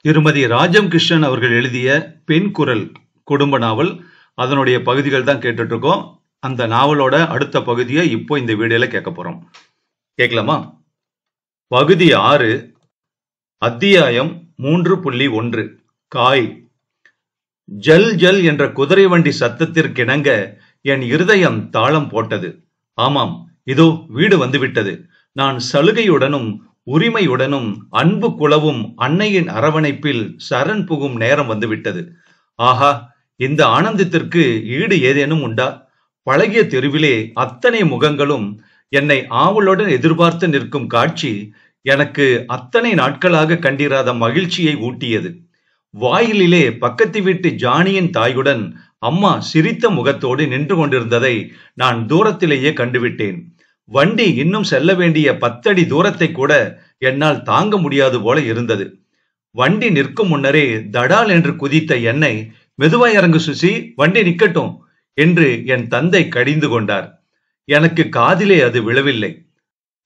திருமதி ராஜம் கிருஷ்ணன் அவர்கள் எழுதிய பெண் குரல் குடும்ப நாவல். அதனுடைய பகுதிகள் தான் கேட்டுட்டு இருக்கோம். அந்த நாவலோட அடுத்த பகுதியை இப்போ இந்த வீடியோல கேட்க போறோம். கேட்கலாமா? பகுதி 6, அத்தியாயம் 3.1. காய். ஜல் ஜல் என்ற குதிரை வண்டி சத்தத்திற்கிணங்க என் இருதயம் தாளம் போட்டது. ஆமாம், இதோ வீடு வந்துவிட்டது. நான் சலுகையுடனும் உரிமையுடனும் அன்பு குலவும் அன்னையின் அரவணைப்பில் சரண் புகும் நேரம் வந்துவிட்டது. ஆஹா, இந்த ஆனந்தத்திற்கு ஈடு ஏதேனும் உண்டா? பழகிய தெருவிலே அத்தனை முகங்களும் என்னை ஆவலுடன் எதிர்பார்த்து நிற்கும் காட்சி எனக்கு அத்தனை நாட்களாக கண்டிராத மகிழ்ச்சியை ஊட்டியது. வாயிலிலே பக்கத்து வீட்டு ஜானியின் தாயுடன் அம்மா சிரித்த முகத்தோடு நின்று கொண்டிருந்ததை நான் தூரத்திலேயே கண்டுவிட்டேன். வண்டி இன்னும் செல்ல வேண்டிய 10 அடி தூரத்தை கூட என்னால் தாங்க முடியாது போல இருந்தது. வண்டி நிற்கும் முன்னரே தடால் என்று குதித்த என்னை, மெதுவாய் இறங்கு சுசி, வண்டி நிக்கட்டும் என்று என் தந்தை கடிந்து கொண்டார். எனக்கு காதிலே அது விழவில்லை.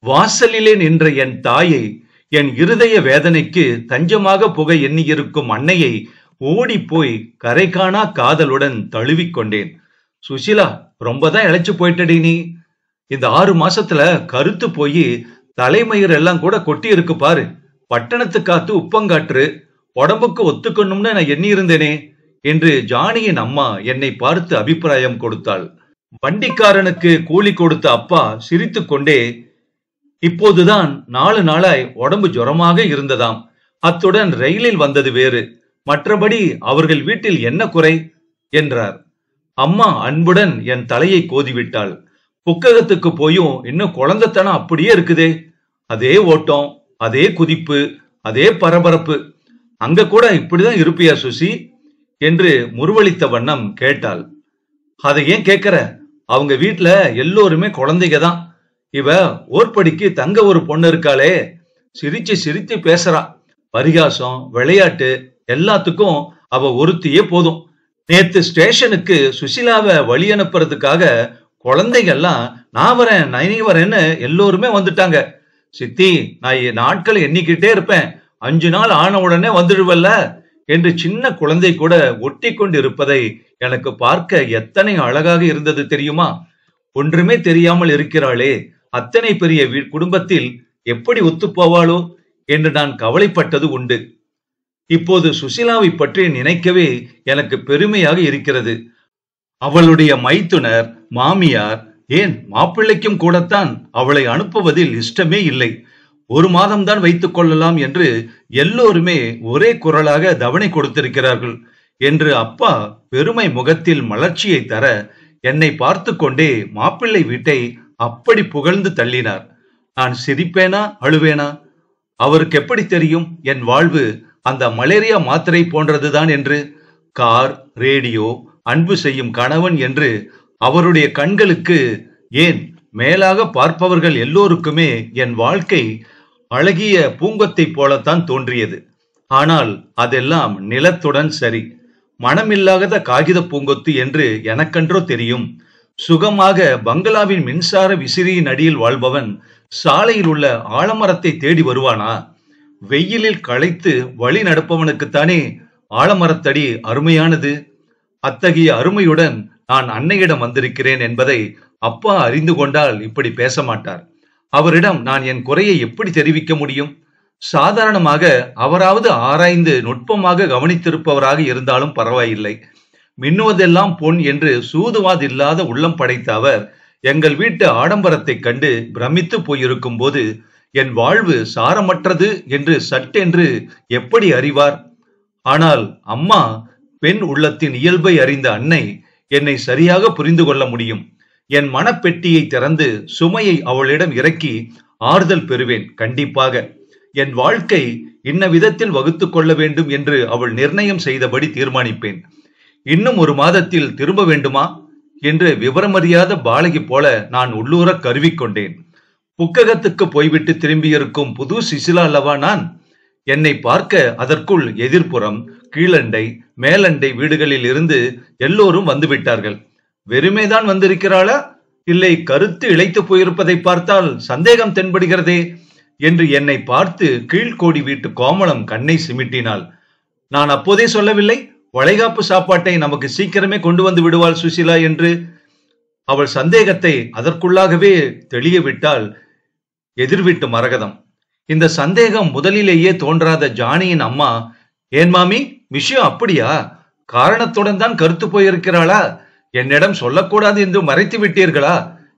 வாசலிலே நின்ற என் தாயை, என் இருதய வேதனைக்கு தஞ்சமாக புக எண்ணியிருக்கும் அன்னையை ஓடி போய் கரை காணா காதலுடன் தழுவிக்கொண்டேன். சுசிலா, ரொம்பதான் இழைச்சு போயிட்டடி நீ. இந்த 6 மாசத்துல கருத்து போய் தலைமயிர் எல்லாம் கூட கொட்டி இருக்கு பாரு. பட்டணத்து காத்து உப்பங்காற்று, உடம்புக்கு ஒத்துக்கணும்னு நான் எண்ணி இருந்தேனே என்று ஜானியின் அம்மா என்னை பார்த்து அபிப்பிராயம் கொடுத்தாள். வண்டிக்காரனுக்கு கூலி கொடுத்த அப்பா சிரித்து கொண்டே, இப்போதுதான் 4 நாளாய் உடம்பு ஜுரமாக இருந்ததாம், அத்துடன் ரயிலில் வந்தது வேறு, மற்றபடி அவர்கள் வீட்டில் என்ன குறை என்றார். அம்மா அன்புடன் என் தலையை கோதிவிட்டாள். புக்ககத்துக்கு போயும் இன்னும் குழந்தைத்தனம் அப்படியே இருக்குதே. அதே ஓட்டம், அதே குதிப்பு, அதே பரபரப்பு. அங்க கூட இப்படிதான் இருப்பியா சுசி என்று முறுவலித்த வண்ணம் கேட்டாள். அதை ஏன் கேட்கிற? அவங்க வீட்டுல எல்லோருமே குழந்தைங்க தான். இவ ஓர்படிக்கு தங்க ஒரு பொண்ணு இருக்காளே, சிரிச்சு சிரித்து பேசுறா. பரிகாசம், விளையாட்டு எல்லாத்துக்கும் அவ ஒருத்தியே போதும். நேத்து ஸ்டேஷனுக்கு சுசிலாவை வழி அனுப்புறதுக்காக குழந்தைகள்லாம் நான் வரேன் நைனி வரேன்னு எல்லோருமே வந்துட்டாங்க. சித்தி, நான் நாட்களை எண்ணிக்கிட்டே இருப்பேன், 5 நாள் ஆன உடனே வந்துடுவல்ல என்று சின்ன குழந்தை கூட ஒட்டி கொண்டு இருப்பதை எனக்கு பார்க்க எத்தனை அழகாக இருந்தது தெரியுமா? ஒன்றுமே தெரியாமல் இருக்கிறாளே, அத்தனை பெரிய குடும்பத்தில் எப்படி ஒத்து போவாளோ என்று நான் கவலைப்பட்டது உண்டு. இப்போது சுசிலாவை பற்றி நினைக்கவே எனக்கு பெருமையாக இருக்கிறது. அவளுடைய மைத்துனர், மாமியார், ஏன் மாப்பிள்ளைக்கும் கூடத்தான் அவளை அனுப்புவதில் இஷ்டமே இல்லை. 1 மாதம்தான் வைத்துக் கொள்ளலாம் என்று எல்லோருமே ஒரே குரலாக தவணை கொடுத்திருக்கிறார்கள் என்று அப்பா பெருமை முகத்தில் மலர்ச்சியை தர என்னை பார்த்து கொண்டே மாப்பிள்ளை வீட்டை அப்படி புகழ்ந்து தள்ளினார். நான் சிரிப்பேனா அழுவேனா? அவருக்கு எப்படி தெரியும் என் வாழ்வு அந்த மலேரியா மாத்திரை போன்றதுதான் என்று? கார், ரேடியோ, அன்பு செய்யும் கணவன் என்று அவருடைய கண்களுக்கு, ஏன் மேலாக பார்ப்பவர்கள் எல்லோருக்குமே என் வாழ்க்கை அழகிய பூங்கொத்தை போலத்தான் தோன்றியது. ஆனால் அதெல்லாம் நிலத்துடன் சரி, மனமில்லாத காகித பூங்கொத்து என்று எனக்கன்றோ தெரியும். சுகமாக பங்களாவின் மின்சார விசிறியின் அடியில் வாழ்பவன் சாலையில் உள்ள ஆலமரத்தை தேடி வருவானா? வெயிலில் களைத்து வழி நடப்பவனுக்குத்தானே ஆலமரத்தடி அருமையானது. அத்தகைய அருமையுடன் நான் அன்னையிடம் வந்திருக்கிறேன் என்பதை அப்பா அறிந்து கொண்டால் இப்படி பேச மாட்டார். அவரிடம் நான் என் குறையை எப்படி தெரிவிக்க முடியும்? சாதாரணமாக அவராவது ஆராய்ந்து நுட்பமாக கவனித்திருப்பவராக இருந்தாலும் பரவாயில்லை. மின்னுவதெல்லாம் பொன் என்று சூதுவாதில்லாத உள்ளம் படைத்த அவர் எங்கள் வீட்டு ஆடம்பரத்தை கண்டு பிரமித்து போயிருக்கும் போது என் வாழ்வு சாரமற்றது என்று சட்டென்று எப்படி அறிவார்? ஆனால் அம்மா, பெண் உள்ளத்தின் இயல்பை அறிந்த அன்னை, என்னை சரியாக புரிந்து கொள்ள முடியும். என் மனப்பெட்டியை திறந்து சுமையை அவளிடம் இறக்கி ஆறுதல் பெறுவேன் கண்டிப்பாக. என் வாழ்க்கை இன்ன விதத்தில் வகுத்து கொள்ள வேண்டும் என்று அவள் நிர்ணயம் செய்தபடி தீர்மானிப்பேன். இன்னும் 1 மாதத்தில் திரும்ப வேண்டுமா என்று விவரமறியாத பாலகி போல நான் உள்ளூர கருவிக்கொண்டேன். புக்ககத்துக்கு போய்விட்டு திரும்பியிருக்கும் புது சிசிலா அல்லவா நான்? என்னை பார்க்க அதற்குள் எதிர்ப்புறம், கீழண்டை, மேலண்டை வீடுகளில் இருந்து எல்லோரும் வந்துவிட்டார்கள். வெறுமைதான் வந்திருக்கிறாளா, இல்லை கருத்து இழைத்து போயிருப்பதை பார்த்தால் சந்தேகம் தென்படுகிறதே என்று என்னை பார்த்து கீழ்கோடி வீட்டு கோமளம் கண்ணை சிமிட்டினாள். நான் அப்போதே சொல்லவில்லை, வளைகாப்பு சாப்பாட்டை நமக்கு சீக்கிரமே கொண்டு வந்து விடுவாள் சுசீலா என்று. அவள் சந்தேகத்தை அதற்குள்ளாகவே தெளிய விட்டாள் எதிர்விட்டு மரகதம். இந்த சந்தேகம் முதலிலேயே தோன்றாத ஜானியின் அம்மா, ஏன் மாமி, விஷயம் அப்படியா? காரணத்துடன் தான் கருத்து போயிருக்கிறாளா? என்னிடம் சொல்லக்கூடாது என்று மறைத்து விட்டீர்களா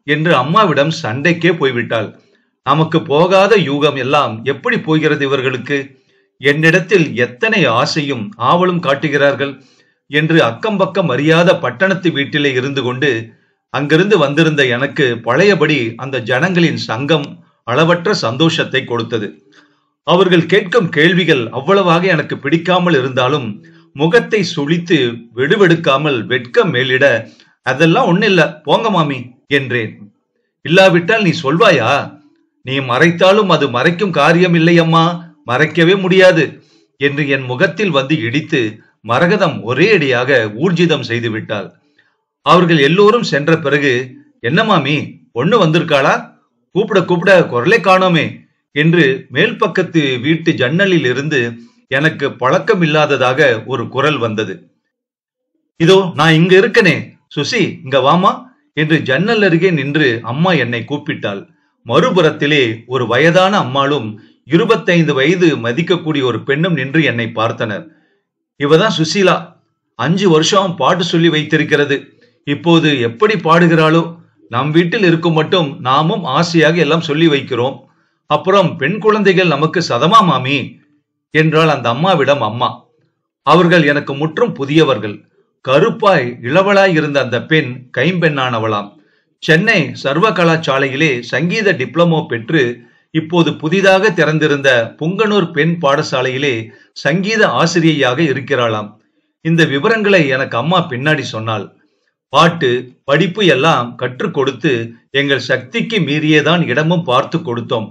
என்று அம்மாவிடம் சண்டைக்கே போய்விட்டாள். நமக்கு போகாத யூகம் எல்லாம் எப்படி போகிறது இவர்களுக்கு? என்னிடத்தில் எத்தனை ஆசையும் ஆவலும் காட்டுகிறார்கள் என்று அக்கம் பக்கம் அறியாத பட்டணத்து வீட்டிலே இருந்து கொண்டு அங்கிருந்து வந்திருந்த எனக்கு பழையபடி அந்த ஜனங்களின் சங்கம் அளவற்ற சந்தோஷத்தை கொடுத்தது. அவர்கள் கேட்கும் கேள்விகள் அவ்வளவாக எனக்கு பிடிக்காமல் இருந்தாலும் முகத்தை சுழித்து வெடுவெடுக்காமல் வெட்கம் மேலிட, அதெல்லாம் ஒண்ணு இல்ல, போங்க மாமி என்றேன். இல்லாவிட்டால் நீ சொல்வாயா? நீ மறைத்தாலும் அது மறைக்கும் காரியம் இல்லை அம்மா, மறைக்கவே முடியாது என்று என் முகத்தில் வந்து இடித்து மரகதம் ஒரே அடியாக ஊர்ஜிதம் செய்து விட்டாள். அவர்கள் எல்லோரும் சென்ற பிறகு, என்ன மாமி, ஒண்ணு வந்திருக்காளா? கூப்பிட கூப்பிட குரலை காணோமே என்று மேல் பக்கத்து வீட்டு ஜன்னலில் இருந்து எனக்கு பழக்கம் இல்லாததாக ஒரு குரல் வந்தது. இதோ நான் இங்க இருக்கனே, சுசி இங்க வாமா என்று ஜன்னல் அருகே நின்று அம்மா என்னை கூப்பிட்டாள். மறுபுறத்திலே ஒரு வயதான அம்மாளும் 25 வயது மதிக்கக்கூடிய ஒரு பெண்ணும் நின்று என்னை பார்த்தனர். இவதான் சுசீலா, 5 வருஷம் பாட்டு சொல்லி வைத்திருக்கிறது. இப்போது எப்படி பாடுகிறாளோ? நம் வீட்டில் இருக்கும் மட்டும் நாமும் ஆசையாக எல்லாம் சொல்லி வைக்கிறோம். அப்புறம் பெண் குழந்தைகள் நமக்கு சதமா மாமி என்றாள் அந்த அம்மாவிடம் அம்மா. அவர்கள் எனக்கு முற்றும் புதியவர்கள். கருப்பாய் இளவலாய் இருந்த அந்த பெண் கைம்பெண்ணானவளாம். சென்னை சர்வ கலாசாலையிலே சங்கீத டிப்ளமோ பெற்று இப்போது புதிதாக திறந்திருந்த புங்கனூர் பெண் பாடசாலையிலே சங்கீத ஆசிரியையாக இருக்கிறாளாம். இந்த விவரங்களை எனக்கு அம்மா பின்னாடி சொன்னாள். பாட்டு படிப்பு எல்லாம் கற்றுக் கொடுத்து எங்கள் சக்திக்கு மீறியதான் இடமும் பார்த்து கொடுத்தோம்.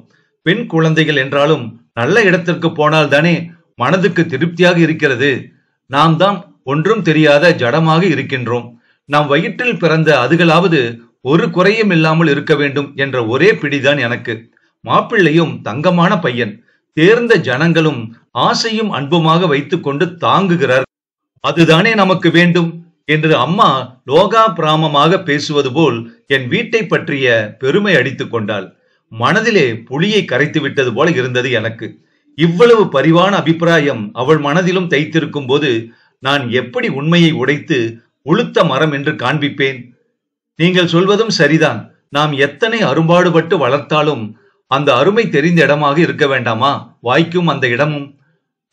பெண் குழந்தைகள் என்றாலும் நல்ல இடத்திற்கு போனால் தானே மனதுக்கு திருப்தியாக இருக்கிறது. நாம் தான் ஒன்றும் தெரியாத ஜடமாக இருக்கின்றோம். நம் வயிற்றில் பிறந்த அதுகளாவது ஒரு குறையும் இல்லாமல் இருக்க வேண்டும் என்ற ஒரே பிடிதான் எனக்கு. மாப்பிள்ளையும் தங்கமான பையன், தேர்ந்த ஜனங்களும் ஆசையும் அன்புமாக வைத்துக் கொண்டு தாங்குகிறார். அதுதானே நமக்கு வேண்டும் என்று அம்மா லோகா பிராமமாக பேசுவது போல் என் வீட்டை பற்றிய பெருமை அடித்துக் கொண்டாள். மனதிலே புளியை கரைத்து விட்டது போல இருந்தது எனக்கு. இவ்வளவு பரிவான அபிப்பிராயம் அவள் மனதிலும் தைத்திருக்கும் போது நான் எப்படி உண்மையை உடைத்து உளுத்த மரம் என்று காண்பிப்பேன்? நீங்கள் சொல்வதும் சரிதான். நாம் எத்தனை அரும்பாடுபட்டு வளர்த்தாலும் அந்த அருமை தெரிந்த இடமாக இருக்க வேண்டாமா வாய்க்கும் அந்த இடமும்?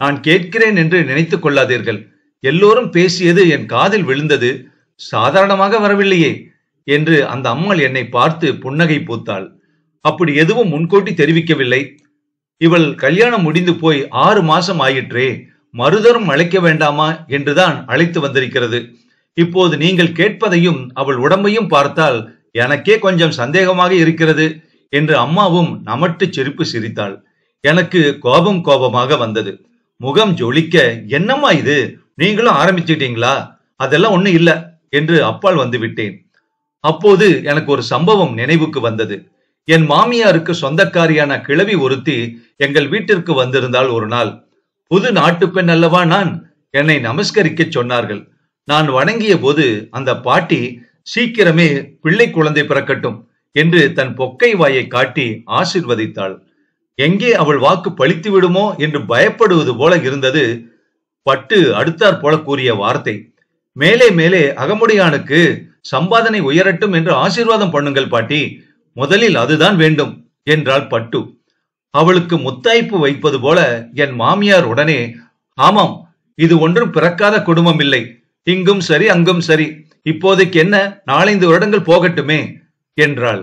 நான் கேட்கிறேன் என்று நினைத்துக் கொள்ளாதீர்கள். எல்லோரும் பேசியது என் காதில் விழுந்தது, சாதாரணமாக வரவில்லையே என்று அந்த அம்மாள் என்னை பார்த்து புன்னகை பூத்தாள். அப்படி எதுவும் முன்கூட்டி தெரிவிக்கவில்லை. இவள் கல்யாணம் முடிந்து போய் 6 மாசம் ஆயிற்றே, மறுதரும் அழைக்க வேண்டாமா என்றுதான் அழைத்து வந்திருக்கிறது. இப்போது நீங்கள் கேட்பதையும் அவள் உடம்பையும் பார்த்தால் எனக்கே கொஞ்சம் சந்தேகமாக இருக்கிறது என்று அம்மாவும் நமட்டு சிரிப்பு சிரித்தாள். எனக்கு கோபமாக வந்தது. முகம் ஜொலிக்க, என்னம்மா இது, நீங்களும் ஆரம்பிச்சுட்டீங்களா? அதெல்லாம் ஒண்ணு இல்ல என்று அப்பால் வந்து விட்டேன். அப்போது எனக்கு ஒரு சம்பவம் நினைவுக்கு வந்தது. என் மாமியாருக்கு சொந்தக்காரியான கிழவி ஒருத்தி எங்கள் வீட்டிற்கு வந்திருந்தால் ஒரு நாள். புது நாட்டு பெண் அல்லவா நான், என்னை நமஸ்கரிக்க சொன்னார்கள். நான் வணங்கிய போது அந்த பாட்டி சீக்கிரமே பிள்ளை குழந்தை பிறக்கட்டும் என்று தன் பொக்கை வாயை காட்டி ஆசிர்வதித்தாள். எங்கே அவள் வாக்கு பழித்து விடுமோ என்று பயப்படுவது போல இருந்தது. பட்டு அடுத்தாற் போல கூறிய வார்த்தை, மேலே மேலே அகமுடையானுக்கு சம்பாதனை உயரட்டும் என்று ஆசீர்வாதம் பண்ணுங்கள் பாட்டி, முதலில் அதுதான் வேண்டும் என்றாள் பட்டு. அவளுக்கு முத்தாய்ப்பு வைப்பது போல என் மாமியார் உடனே, ஆமாம், இது ஒன்றும் பிறக்காத குடும்பம் இல்லை, இங்கும் சரி அங்கும் சரி, இப்போதைக்கு என்ன, 4-5 வருடங்கள் போகட்டுமே என்றாள்.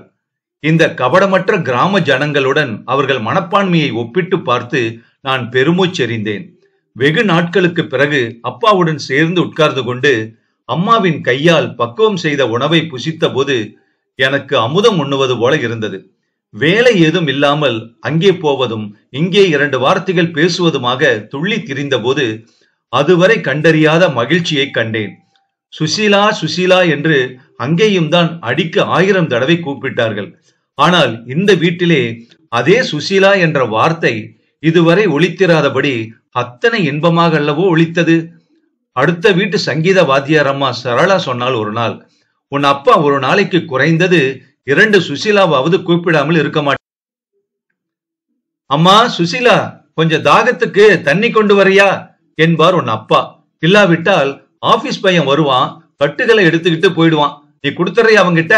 இந்த கபடமற்ற கிராம ஜனங்களுடன் அவர்கள் மனப்பான்மையை ஒப்பிட்டு பார்த்து நான் பெருமூச்செறிந்தேன். வெகு நாட்களுக்கு பிறகு அப்பாவுடன் சேர்ந்து உட்கார்ந்து கொண்டு அம்மாவின் கையால் பக்குவம் செய்த உணவை புசித்த போது எனக்கு அமுதம் உண்ணுவது போல இருந்தது. வேலை ஏதும் இல்லாமல் அங்கே போவதும் இங்கே 2 வார்த்தைகள் பேசுவதுமாக துள்ளி திரிந்த போது அதுவரை கண்டறியாத மகிழ்ச்சியை கண்டேன். சுசீலா சுசீலா என்று அங்கேயும் தான் அடிக்க 1000 தடவை கூப்பிட்டார்கள். ஆனால் இந்த வீட்டிலே அதே சுசீலா என்ற வார்த்தை இதுவரை ஒலித்திராதபடி அத்தனை இன்பமாக அல்லவோ ஒலித்தது. அடுத்த வீட்டு சங்கீத வாத்தியார் அம்மா சரளா சொன்னால் ஒரு நாள், உன் அப்பா ஒரு நாளைக்கு குறைந்தது 2 சுசீலாவாவது கூப்பிடாமல் இருக்க மாட்டார். அம்மா சுசீலா, கொஞ்சம் தாகத்துக்கு தண்ணி கொண்டு வரையா என்பார் உன் அப்பா. இல்லாவிட்டால் ஆபீஸ் பையன் வருவான், கட்டுகளை எடுத்துக்கிட்டு போயிடுவான், நீ கொடுத்துறையா அவங்கிட்ட.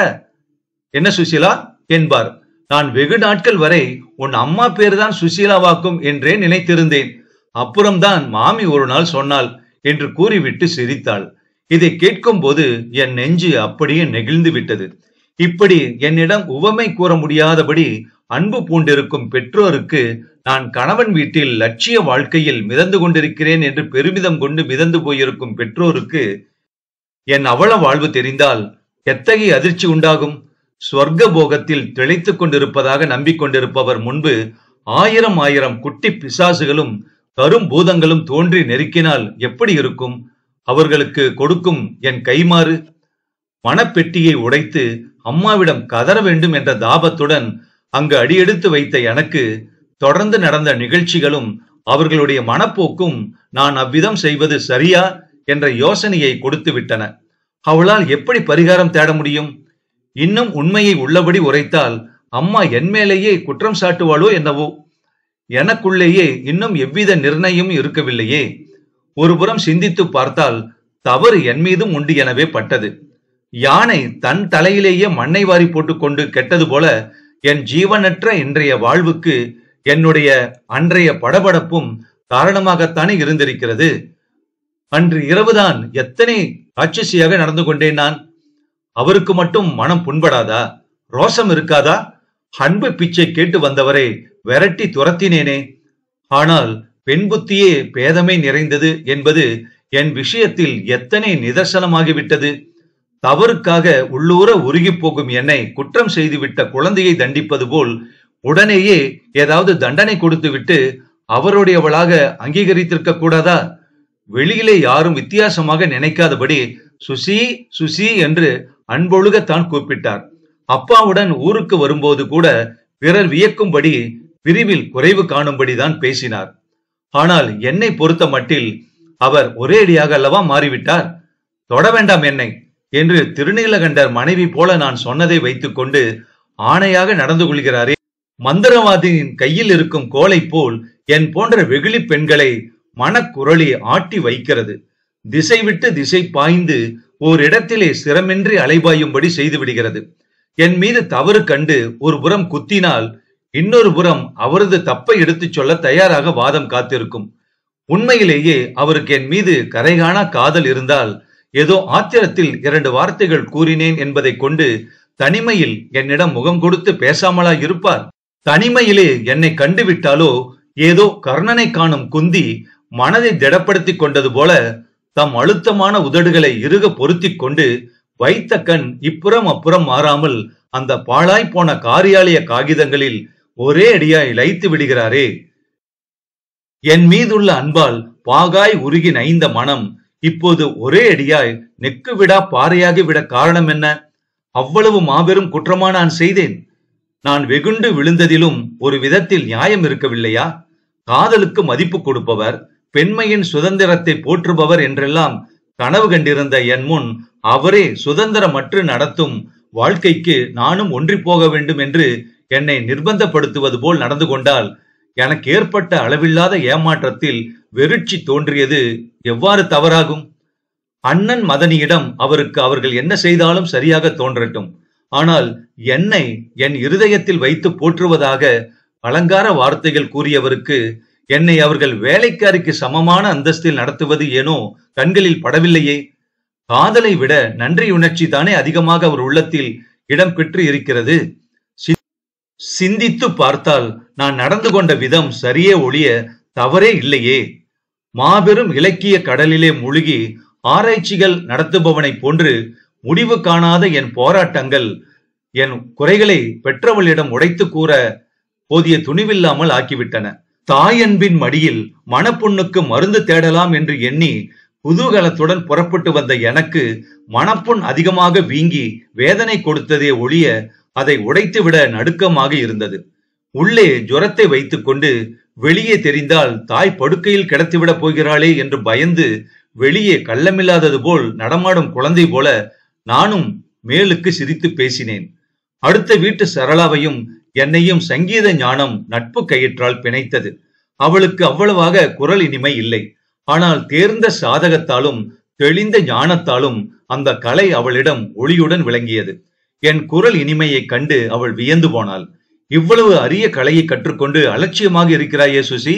என்ன சுசீலா என்பார். நான் வெகு நாட்கள் வரை உன் அம்மா பேர்தான் சுசீலாவாக்கும் என்றே நினைத்திருந்தேன். அப்புறம்தான் மாமி ஒரு நாள் சொன்னாள் என்று கூறிவிட்டு சிரித்தாள். இதை கேட்கும் போது என் நெஞ்சு அப்படியே நெகிழ்ந்து விட்டது. இப்படி என்னிடம் உவமை கூற முடியாதபடி அன்பு பூண்டிருக்கும் பெற்றோருக்கு நான் கணவன் வீட்டில் லட்சிய வாழ்க்கையில் மிதந்து கொண்டிருக்கிறேன் என்று பெருமிதம் கொண்டு மிதந்து போயிருக்கும் பெற்றோருக்கு என் அவல வாழ்வு தெரிந்தால் எத்தகைய அதிர்ச்சி உண்டாகும். ஸ்வர்க்க போகத்தில் திளைத்துக் கொண்டிருப்பதாக நம்பிக்கொண்டிருப்பவர் முன்பு 1000 குட்டி பிசாசுகளும் கரும் பூதங்களும் தோன்றி நெருக்கினால் எப்படி இருக்கும்? அவர்களுக்கு கொடுக்கும் என் கைமாறு. மனப்பெட்டியை உடைத்து அம்மாவிடம் கதற வேண்டும் என்ற தாபத்துடன் அங்கு அடியெடுத்து வைத்த எனக்கு தொடர்ந்து நடந்த நிகழ்ச்சிகளும் அவர்களுடைய மனப்போக்கும் நான் அவ்விதம் செய்வது சரியா என்ற யோசனையை கொடுத்து விட்டன. அவளால் எப்படி பரிகாரம் தேட முடியும்? இன்னும் உண்மையை உள்ளபடி உரைத்தால் அம்மா என் மேலேயே குற்றம் சாட்டுவாளோ என்னவோ. எனக்குள்ளேயே இன்னும் எவ்வித நிர்ணயம் இருக்கவில்லையே. ஒருபுறம் சிந்தித்து பார்த்தால் தவறு என் மீதும் உண்டு எனவே பட்டது. யானை தன் தலையிலேயே மண்ணை வாரி போட்டுக்கொண்டு கெட்டது போல என் ஜீவனற்ற இன்றைய வாழ்வுக்கு என்னுடைய அன்றைய படபடப்பும் காரணமாகத்தானே இருந்திருக்கிறது. அன்று இரவுதான் எத்தனை ராட்சசியாக நடந்து கொண்டேன் நான். அவருக்கு மட்டும் மனம் புண்படாதா? ரோசம் இருக்காதா? அன்பு பிச்சை கேட்டு வந்தவரை விரட்டி துரத்தினேனே. ஆனால் பெண் புத்தியே பேதமை நிறைந்தது என்பது என் விஷயத்தில் எத்தனை நிதர்சனமாகிவிட்டது. தவறுக்காக உள்ளூர உருகி போகும் என்னை குற்றம் செய்துவிட்ட குழந்தையை தண்டிப்பது போல் உடனேயே ஏதாவது தண்டனை கொடுத்து விட்டு அவருடையவளாக அங்கீகரித்திருக்க கூடாதா? வெளியிலே யாரும் வித்தியாசமாக நினைக்காதபடி சுசி சுசி என்று அன்பொழுகத்தான் கூப்பிட்டார். அப்பாவுடன் ஊருக்கு வரும்போது கூட பிறர் வியக்கும்படி பிரிவில் குறைவு காணும்படிதான் பேசினார். ஆனால் என்னை பொறுத்த மட்டில் அவர் ஒரேடியாக அல்லவா மாறிவிட்டார். தொட வேண்டாம் என்னை என்று திருநீலகண்டர் மனைவி போல நான் சொன்னதை வைத்துக் கொண்டு ஆணையாக நடந்து கொள்கிறாரே. மந்திரவாதியின் கையில் இருக்கும் கோலை போல் என் போன்ற வெகுளி பெண்களை மனக்குரளி ஆட்டி வைக்கிறது. திசை விட்டு திசை பாய்ந்து ஓரிடத்திலே சிரமின்றி அலைபாயும்படி செய்து விடுகிறது. என் மீது தவறு கண்டு ஒரு புறம் குத்தினால் இன்னொரு புறம் அவரது தப்பை எடுத்துச் சொல்ல தயாராக வாதம் காத்திருக்கும். உண்மையிலேயே அவருக்கு என் மீது கரைகாணா காதல் இருந்தால் ஏதோ ஆத்திரத்தில் 2 வார்த்தைகள் கூறினேன் என்பதை கொண்டு தனிமையில் என்னிடம் முகம் கொடுத்து பேசாமலா இருப்பார்? தனிமையிலே என்னை கண்டுவிட்டாலோ ஏதோ கர்ணனை காணும் குந்தி மனதை திடப்படுத்திக் கொண்டது போல தம் அழுத்தமான உதடுகளை இறுக பொருத்தி கொண்டு வைத்த கண் இப்புறம் அப்புறம் மாறாமல் அந்த பாழாய் போன காரியாலய காகிதங்களில் ஒரே அடியாய் லயித்து விடுகிறாரே. என் மீதுள்ள அன்பால் பாகாய் உருகி நைந்த மனம் இப்போது ஒரே அடியாய் நெக்கு விடா பாறையாகி விட காரணம் என்ன? அவ்வளவு மாபெரும் குற்றமா நான் செய்தேன்? நான் வெகுண்டு விழுந்ததிலும் ஒரு விதத்தில் நியாயம் இருக்கவில்லையா? காதலுக்கு மதிப்பு கொடுப்பவர், பெண்மையின் சுதந்திரத்தை போற்றுபவர் என்றெல்லாம் கனவு கண்டிருந்த என் முன் அவரே சுதந்திரமற்று நடத்தும் வாழ்க்கைக்கு நானும் ஒன்றி போக வேண்டும் என்று என்னை நிர்பந்தப்படுத்துவது போல் நடந்து கொண்டால் எனக்கு ஏற்பட்ட அளவில்லாத ஏமாற்றத்தில் வெறுட்சி தோன்றியது எவ்வாறு தவறாகும்? அண்ணன் மதனியிடம் அவருக்கு அவர்கள் என்ன செய்தாலும் சரியாக தோன்றட்டும். ஆனால் என்னை என் இருதயத்தில் வைத்து போற்றுவதாக அலங்கார வார்த்தைகள் கூறியவருக்கு என்னை அவர்கள் வேலைக்காரிக்கு சமமான அந்தஸ்தில் நடத்துவது ஏனோ கண்களில் படவில்லையே. காதலை விட நன்றியுணர்ச்சி தானே அதிகமாக அவர் உள்ளத்தில் இடம் பெற்று இருக்கிறது. சிந்தித்து பார்த்தால் நான் நடந்து கொண்ட விதம் சரியே ஒழிய தவறே இல்லையே. மாபெரும் இலக்கிய கடலிலே மூழ்கி ஆராய்ச்சிகள் நடத்துபவனை போன்று முடிவு காணாத என் போராட்டங்கள் என் குறைகளை பெற்றவளிடம் உடைத்து கூற போதிய துணிவில்லாமல் ஆக்கிவிட்டன. தாயன்பின் மடியில் மனப்புண்ணுக்கு மருந்து தேடலாம் என்று எண்ணி குதூகலத்துடன் புறப்பட்டு வந்த எனக்கு மனப்புண் அதிகமாக வீங்கி வேதனை கொடுத்ததே ஒழிய அதை உடைத்துவிட நடுக்கமாக இருந்தது. உள்ளே ஜுரத்தை வைத்துக் கொண்டு வெளியே தெரிந்தால் தாய் படுக்கையில் கிடத்திவிடப் போகிறாளே என்று பயந்து வெளியே கள்ளமில்லாதது போல் நடமாடும் குழந்தை போல நானும் மேலுக்கு சிரித்து பேசினேன். அடுத்த வீட்டு சரளாவையும் என்னையும் சங்கீத ஞானம் நட்பு கயிற்றால் பிணைத்தது. அவளுக்கு அவ்வளவாக குரல் இனிமை இல்லை. ஆனால் தேர்ந்த சாதகத்தாலும் தெளிந்த ஞானத்தாலும் அந்த கலை அவளிடம் ஒளியுடன் விளங்கியது. என் குரல் இனிமையை கண்டு அவள் வியந்து போனாள். இவ்வளவு அரிய கலையை கற்றுக்கொண்டு அலட்சியமாக இருக்கிறாயே சுசி,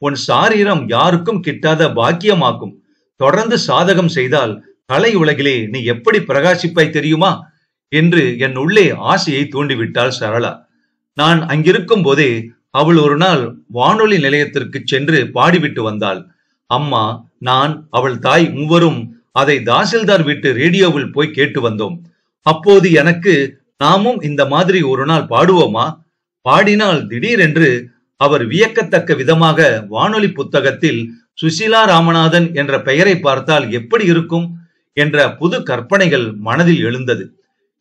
உன் சாரீரம் யாருக்கும் கிட்டாத பாக்கியமாக்கும். தொடர்ந்து சாதகம் செய்தால் கலை உலகிலே நீ எப்படி பிரகாசிப்பாய் தெரியுமா என்று என் உள்ளே ஆசையை தூண்டிவிட்டாள் சரளா. நான் அங்கிருக்கும் போதே அவள் ஒரு நாள் வானொலி நிலையத்திற்கு சென்று பாடிவிட்டு வந்தாள். அம்மா, நான், அவள் தாய் மூவரும் அதை தாசில்தார் வீட்டு ரேடியோவில் போய் கேட்டு வந்தோம். அப்போது எனக்கு, நாமும் இந்த மாதிரி ஒரு நாள் பாடுவோமா? பாடினால் திடீரென்று அவர் வியக்கத்தக்க விதமாக வானொலி புத்தகத்தில் சுசீலா ராமநாதன் என்ற பெயரை பார்த்தால் எப்படி இருக்கும் என்ற புது கற்பனைகள் மனதில் எழுந்தது.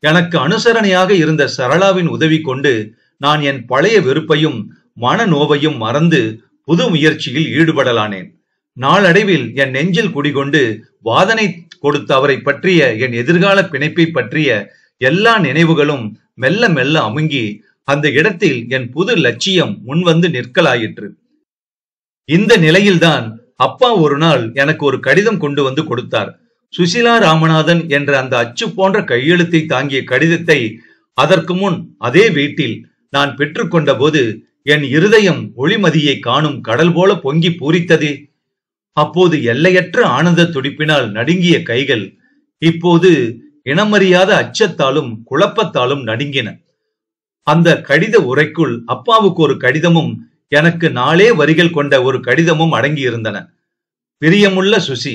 எனக்கு அனுசரணையாக இருந்த சரளாவின் உதவி கொண்டு நான் என் பழைய வெறுப்பையும் மனநோவையும் மறந்து புது முயற்சியில் ஈடுபடலானேன். நாளடைவில் என் நெஞ்சில் குடிகொண்டு வாதனை கொடுத்த அவரை பற்றிய என் எதிர்கால பிணைப்பை பற்றிய எல்லா நினைவுகளும் மெல்ல மெல்ல அமுங்கி அந்த இடத்தில் என் புது லட்சியம் முன்வந்து நிற்கலாயிற்று. இந்த நிலையில்தான் அப்பா ஒரு நாள் எனக்கு ஒரு கடிதம் கொண்டு வந்து கொடுத்தார். சுசீலா ராமநாதன் என்ற அந்த அச்சு போன்ற கையெழுத்தை தாங்கிய கடிதத்தை அதற்கு முன் அதே வீட்டில் நான் பெற்றுக்கொண்ட போது என் இருதயம் ஒளிமதியை காணும் கடல் போல பொங்கி பூரித்ததே. அப்போது எல்லையற்ற ஆனந்த துடிப்பினால் நடுங்கிய கைகள் இப்போது இனமறியாத அச்சத்தாலும் குழப்பத்தாலும் நடுங்கின. அந்த கடித உரைக்குள் அப்பாவுக்கு ஒரு கடிதமும் எனக்கு 4 வரிகள் கொண்ட ஒரு கடிதமும் அடங்கி இருந்தன. பிரியமுள்ள சுசி,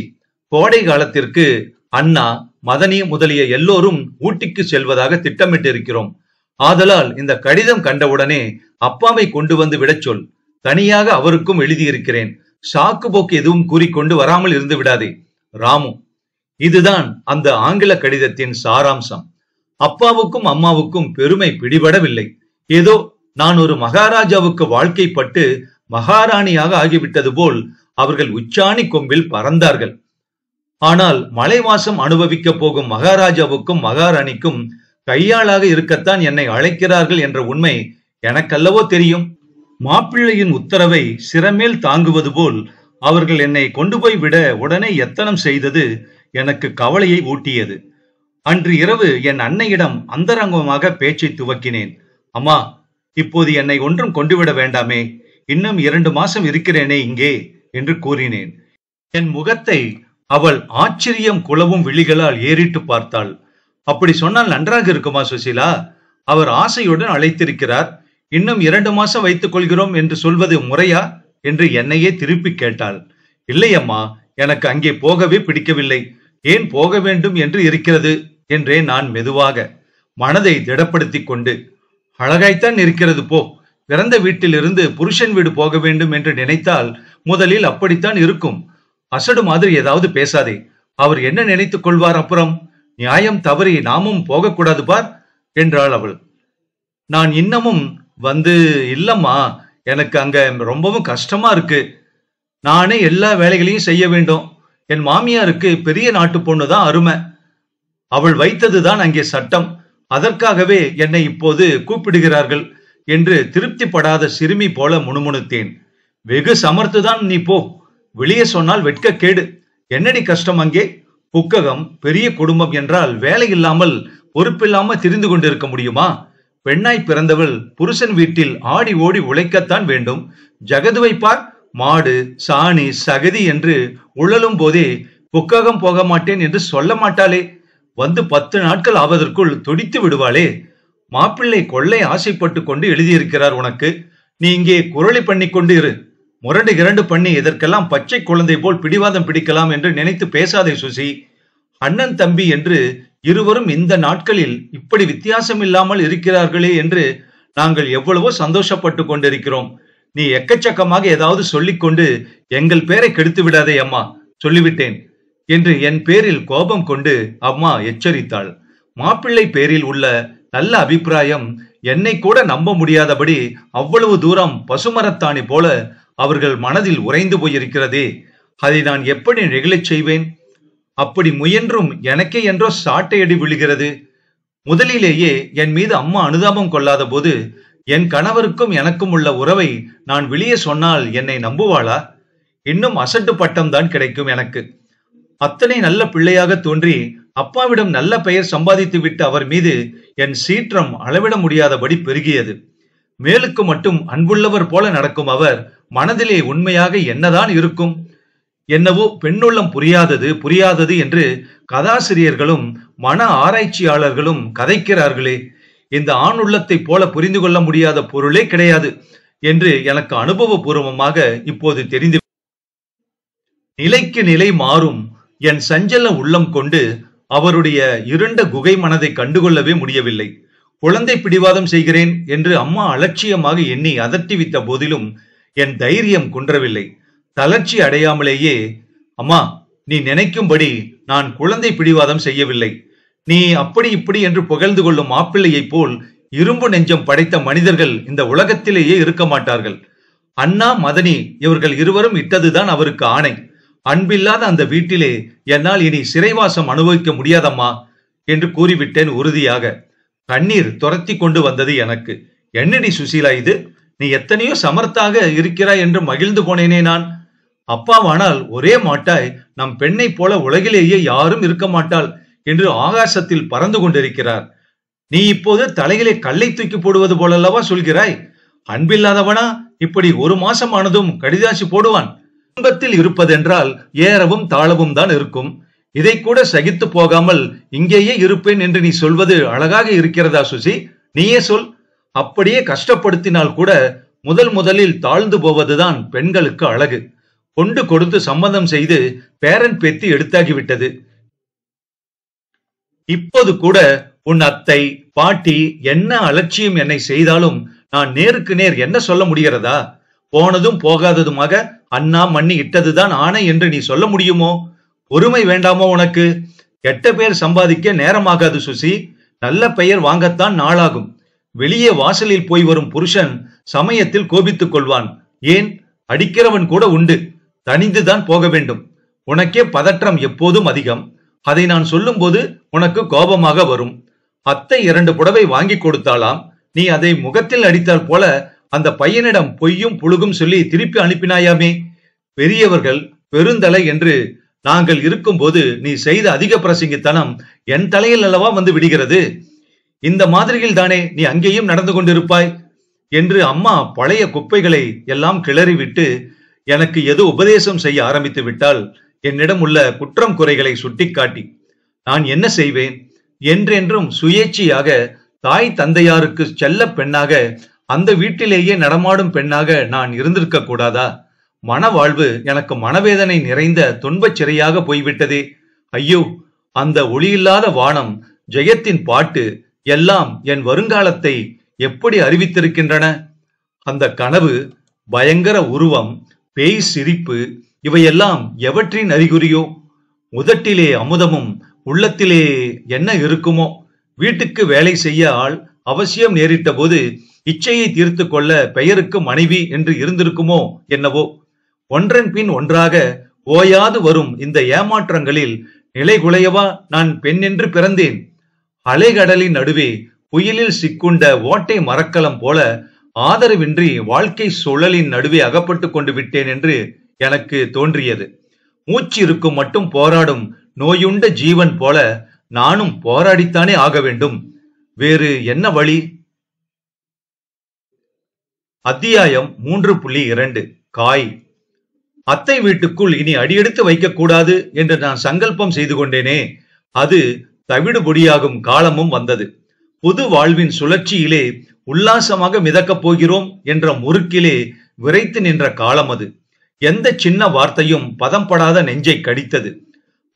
கோடை காலத்திற்கு அண்ணா, மதனி முதலிய எல்லோரும் ஊட்டிக்கு செல்வதாக திட்டமிட்டிருக்கிறோம். ஆதலால் இந்த கடிதம் கண்டவுடனே அப்பாவை கொண்டு வந்து விடச் சொல். தனியாக அவருக்கும் எழுதியிருக்கிறேன். சாக்கு போக்கு எதுவும் கூறிக்கொண்டு வராமல் இருந்து விடாதே. ராமு. இதுதான் அந்த ஆங்கில கடிதத்தின் சாராம்சம். அப்பாவுக்கும் அம்மாவுக்கும் பெருமை பிடிபடவில்லை. ஏதோ நான் ஒரு மகாராஜாவுக்கு வாழ்க்கைப்பட்டு மகாராணியாக ஆகிவிட்டது போல் அவர்கள் உச்சாணி கொம்பில் பறந்தார்கள். ஆனால் மலைவாசம் அனுபவிக்க போகும் மகாராஜாவுக்கும் மகாராணிக்கும் கையாளாக இருக்கத்தான் என்னை அழைக்கிறார்கள் என்ற உண்மை எனக்கல்லவோ தெரியும். மாப்பிள்ளையின் உத்தரவை சிரமேல் தாங்குவது போல் அவர்கள் என்னை கொண்டு போய் விட உடனே எத்தனம் செய்தது எனக்கு கவலையை ஊட்டியது. அன்று இரவு என் அன்னையிடம் அந்தரங்கமாக பேச்சை துவக்கினேன். அம்மா, இப்போது என்னை ஒன்றும் கொண்டுவிட வேண்டாமே, இன்னும் 2 மாசம் இருக்கிறேனே இங்கே என்று கூறினேன். என் முகத்தை அவள் ஆச்சரியம் குளவும் விழிகளால் ஏறிட்டு பார்த்தாள். அப்படி சொன்னால் நன்றாக இருக்குமா சுசீலா? அவர் ஆசையுடன் அழைத்திருக்கிறார். இன்னும் 2 மாசம் வைத்துக் கொள்கிறோம் என்று சொல்வது முறையா என்று என்னையே திருப்பி கேட்டாள். இல்லையம்மா, எனக்கு அங்கே போகவே பிடிக்கவில்லை. ஏன் போக வேண்டும் என்று இருக்கிறது என்றேன் நான் மெதுவாக, மனதை திடப்படுத்தி கொண்டு. அழகாய்த்தான் இருக்கிறது போ. பிறந்த வீட்டிலிருந்து புருஷன் வீடு போக வேண்டும் என்று நினைத்தால் முதலில் அப்படித்தான் இருக்கும். அசடு மாதிரி ஏதாவது பேசாதே. அவர் என்ன நினைத்துக் கொள்வார் அப்புறம்? நியாயம் தவறி நாமும் போகக்கூடாது பார் என்றாள் அவள். நான் இன்னமும் இல்லம்மா, எனக்கு அங்க ரொம்பவும் கஷ்டமா இருக்கு. நானே எல்லா வேலைகளையும் செய்ய வேண்டும். என் மாமியாருக்கு பெரிய நாட்டு பொண்ணுதான் அருமை. அவள் வைத்ததுதான் அங்கே சட்டம். அதற்காகவே என்னை இப்போது கூப்பிடுகிறார்கள் என்று திருப்திப்படாத சிறுமி போல முணுமுணுத்தேன். வெகு சமர்த்துதான் நீ போ. வெளியே சொன்னால் வெட்கக்கேடு. என்னடி கஷ்டம் அங்கே? புக்ககம், பெரிய குடும்பம் என்றால் வேலை இல்லாமல் பொறுப்பில்லாமல் திரிந்து கொண்டிருக்க முடியுமா? பெண்ணாய் பிறந்தவள் புருஷன் வீட்டில் ஆடி ஓடி உழைக்கத்தான் வேண்டும். ஜகதுவை பார், மாடு சாணி சகதி என்று உழலும் போதே புக்ககம் போக மாட்டேன் என்று சொல்ல மாட்டாளே. வந்து 10 நாட்கள் ஆவதற்குள் துடித்து விடுவாளே. மாப்பிள்ளை கொள்ளை ஆசைப்பட்டு கொண்டு எழுதியிருக்கிறார் உனக்கு. நீ இங்கே குரளி பண்ணி கொண்டு இரு. முரண்டு இரண்டு பண்ணி இதற்கெல்லாம் பச்சை குழந்தை போல் பிடிவாதம் பிடிக்கலாம் என்று நினைத்து பேசாதே சுசி. அண்ணன் தம்பி என்று இருவரும் இந்த நாட்களில் இப்படி வித்தியாசம் இல்லாமல் இருக்கிறார்களே என்று நாங்கள் எவ்வளவோ சந்தோஷப்பட்டு கொண்டிருக்கிறோம். நீ எக்கச்சக்கமாக ஏதாவது சொல்லிக்கொண்டு எங்கள் பேரை கெடுத்து விடாதே அம்மா. சொல்லிவிட்டேன் என்று என் பேரில் கோபம் கொண்டு அம்மா எச்சரித்தாள். மாப்பிள்ளை பேரில் உள்ள நல்ல அபிப்பிராயம் என்னை கூட நம்ப முடியாதபடி அவ்வளவு தூரம் பசுமரத்தாணி போல அவர்கள் மனதில் உறைந்து போயிருக்கிறதே, அதை நான் எப்படி நெகிழச் செய்வேன்? அப்படி முயன்றும் எனக்கே என்றோ சாட்டையடி விழுகிறது. முதலிலேயே என் மீது அம்மா அனுதாபம் கொள்ளாத போது என் கணவருக்கும் எனக்கும் உள்ள உறவை நான் வெளியே சொன்னால் என்னை நம்புவாளா? இன்னும் அசட்டு பட்டம் தான் கிடைக்கும் எனக்கு. அத்தனை நல்ல பிள்ளையாக தோன்றி அப்பாவிடம் நல்ல பெயர் சம்பாதித்து விட்டு அவர் மீது என் சீற்றம் அளவிட முடியாதபடி பெருகியது. மேலுக்கு மட்டும் அன்புள்ளவர் போல நடக்கும் அவர் மனதிலே உண்மையாக என்னதான் இருக்கும்? என்னவோ பெண்ணுள்ளம் புரியாதது என்று கதாசிரியர்களும் மன ஆராய்ச்சியாளர்களும் கதைக்கிறார்களே, இந்த ஆண் உள்ளத்தை போல புரிந்து கொள்ள முடியாத பொருளே கிடையாது என்று எனக்கு அனுபவபூர்வமாக இப்போது தெரிந்து. நிலைக்கு நிலை மாறும் என் சஞ்சல உள்ளம் கொண்டு அவருடைய இருண்ட குகை மனதை கண்டுகொள்ளவே முடியவில்லை. குழந்தை பிடிவாதம் செய்கிறேன் என்று அம்மா அலட்சியமாக எண்ணி அதட்டிவித்த போதிலும் என் தைரியம் குன்றவில்லை. தளர்ச்சி அடையாமலேயே, அம்மா, நீ நினைக்கும்படி நான் குழந்தை பிடிவாதம் செய்யவில்லை. நீ அப்படி இப்படி என்று புகழ்ந்து கொள்ளும் மாப்பிள்ளையைப் போல் இரும்பு நெஞ்சம் படைத்த மனிதர்கள் இந்த உலகத்திலேயே இருக்க மாட்டார்கள். அண்ணா மதனி இவர்கள் இருவரும் இட்டதுதான் அவருக்கு ஆணை. அன்பில்லாத அந்த வீட்டிலே என்னால் இனி சிறைவாசம் அனுபவிக்க முடியாதம்மா என்று கூறிவிட்டேன் உறுதியாக. கண்ணீர் துரத்தி கொண்டு வந்தது எனக்கு. என்னடி சுசீலா இது? நீ எத்தனையோ சமர்த்தாக இருக்கிறாய் என்று மகிழ்ந்து போனேனே நான். அப்பாவானால் ஒரே மாட்டாய் நம் பெண்ணை போல உலகிலேயே யாரும் இருக்க மாட்டாள் என்று ஆகாசத்தில் பறந்து கொண்டிருக்கிறார். நீ இப்போது தலையிலே கல்லை தூக்கி போடுவது போலல்லவா சொல்கிறாய்? அன்பில்லாதவனா இப்படி ஒரு மாசம் ஆனதும் கடிதாசி போடுவான்? குடும்பத்தில் இருப்பதென்றால் ஏறவும் தாழவும் தான் இருக்கும். இதை கூட சகித்து போகாமல் இங்கேயே இருப்பேன் என்று நீ சொல்வது அழகாக இருக்கிறதா சுசி? நீயே சொல். அப்படியே கஷ்டப்படுத்தினால் கூட முதலில் தாழ்ந்து போவதுதான் பெண்களுக்கு அழகு. கொண்டு கொடுத்து சம்மதம் செய்து பேரன் பேத்தி எடுத்தாகிவிட்டது. இப்போது கூட உன் அத்தை பாட்டி என்ன அலட்சியம் என்னை செய்தாலும் நான் நேருக்கு நேர் என்ன சொல்ல முடிகிறதா? போனதும் போகாததுமாக அண்ணா மண்ணி இட்டதுதான் ஆணை என்று நீ சொல்ல முடியுமோ? பொறுமை வேண்டாமோ உனக்கு? கெட்ட பெயர் சம்பாதிக்க நேரமாகாது சுசி. நல்ல பெயர் வாங்கத்தான் நாளாகும். வெளியே வாசலில் போய் வரும் புருஷன் சமயத்தில் கோபித்துக் கொள்வான். ஏன், அடிக்கிறவன் கூட உண்டு. தனிந்துதான் போக வேண்டும். உனக்கே பதற்றம் எப்போதும் அதிகம். அதை நான் சொல்லும் போது உனக்கு கோபமாக வரும். அத்தை 2 புடவை வாங்கி கொடுத்தாலாம். நீ அதை முகத்தில் அடித்தால் போல அந்த பையனிடம் பொய்யும் புழுகும் சொல்லி திருப்பி அனுப்பினாயாமே. பெரியவர்கள் பெருந்தலை என்று நாங்கள் இருக்கும்போது நீ செய்த அதிக பிரசங்கித்தனம் என் தலையில் அல்லவா வந்து விடுகிறது. இந்த மாதிரியில் தானே நீ அங்கேயும் நடந்து கொண்டிருப்பாய் என்று அம்மா பழைய குப்பைகளை எல்லாம் கிளறிவிட்டு எனக்கு எது உபதேசம் செய்ய ஆரம்பித்து விட்டால், என்னிடம் உள்ள குற்றம் குறைகளை சுட்டிக்காட்டி. நான் என்ன செய்வேன்? என்றென்றும் சுயேட்சையாக தாய் தந்தையாருக்கு செல்ல பெண்ணாக அந்த வீட்டிலேயே நடமாடும் பெண்ணாக நான் இருந்திருக்க கூடாதா? மனவாழ்வு எனக்கு மனவேதனை நிறைந்த துன்பச் சிறையாக போய்விட்டதே. ஐயோ, அந்த ஒளியில்லாத வானம், ஜெயத்தின் பாட்டு எல்லாம் என் வருங்காலத்தை எப்படி அறிவித்திருக்கின்றன? அந்த கனவு, பயங்கர உருவம், பேய் சிரிப்பு இவையெல்லாம் எவற்றின் அறிகுறியோ? உதட்டிலே அமுதமும் உள்ளத்திலே என்ன இருக்குமோ? வீட்டுக்கு வேலை செய்ய ஆள் அவசியம் நேரிட்ட போது இச்சையை தீர்த்து கொள்ள பெயருக்கு மனைவி என்று இருந்திருக்குமோ என்னவோ? ஒன்றன் பின் ஒன்றாக ஓயாது வரும் இந்த ஏமாற்றங்களில் நிலைகுலையவா நான் பெண் என்று பிறந்தேன்? அலைகடலின் நடுவே புயலில் சிக்குண்ட ஓட்டை மரக்கலம் போல ஆதரவின்றி வாழ்க்கை சுழலின் நடுவே அகப்பட்டு கொண்டு விட்டேன் என்று எனக்கு தோன்றியது. மூச்சு இருக்கும் மட்டும் போராடும் நோயுண்ட ஜீவன் போல நானும் போராடித்தானே ஆக வேண்டும். வேறு என்ன வழி? அத்தியாயம் 3.2 காய். அத்தை வீட்டுக்குள் இனி அடியெடுத்து வைக்க கூடாது என்று நான் சங்கல்பம் செய்து கொண்டேனே, அது தவிடுபொடியாகும் காலமும் வந்தது. புது வாழ்வின் சுழற்சியிலே உல்லாசமாக மிதக்கப் போகிறோம் என்ற முறுக்கிலே விரைத்து நின்ற காலம் அது. எந்த சின்ன வார்த்தையும் பதம்படாத நெஞ்சை கடித்தது.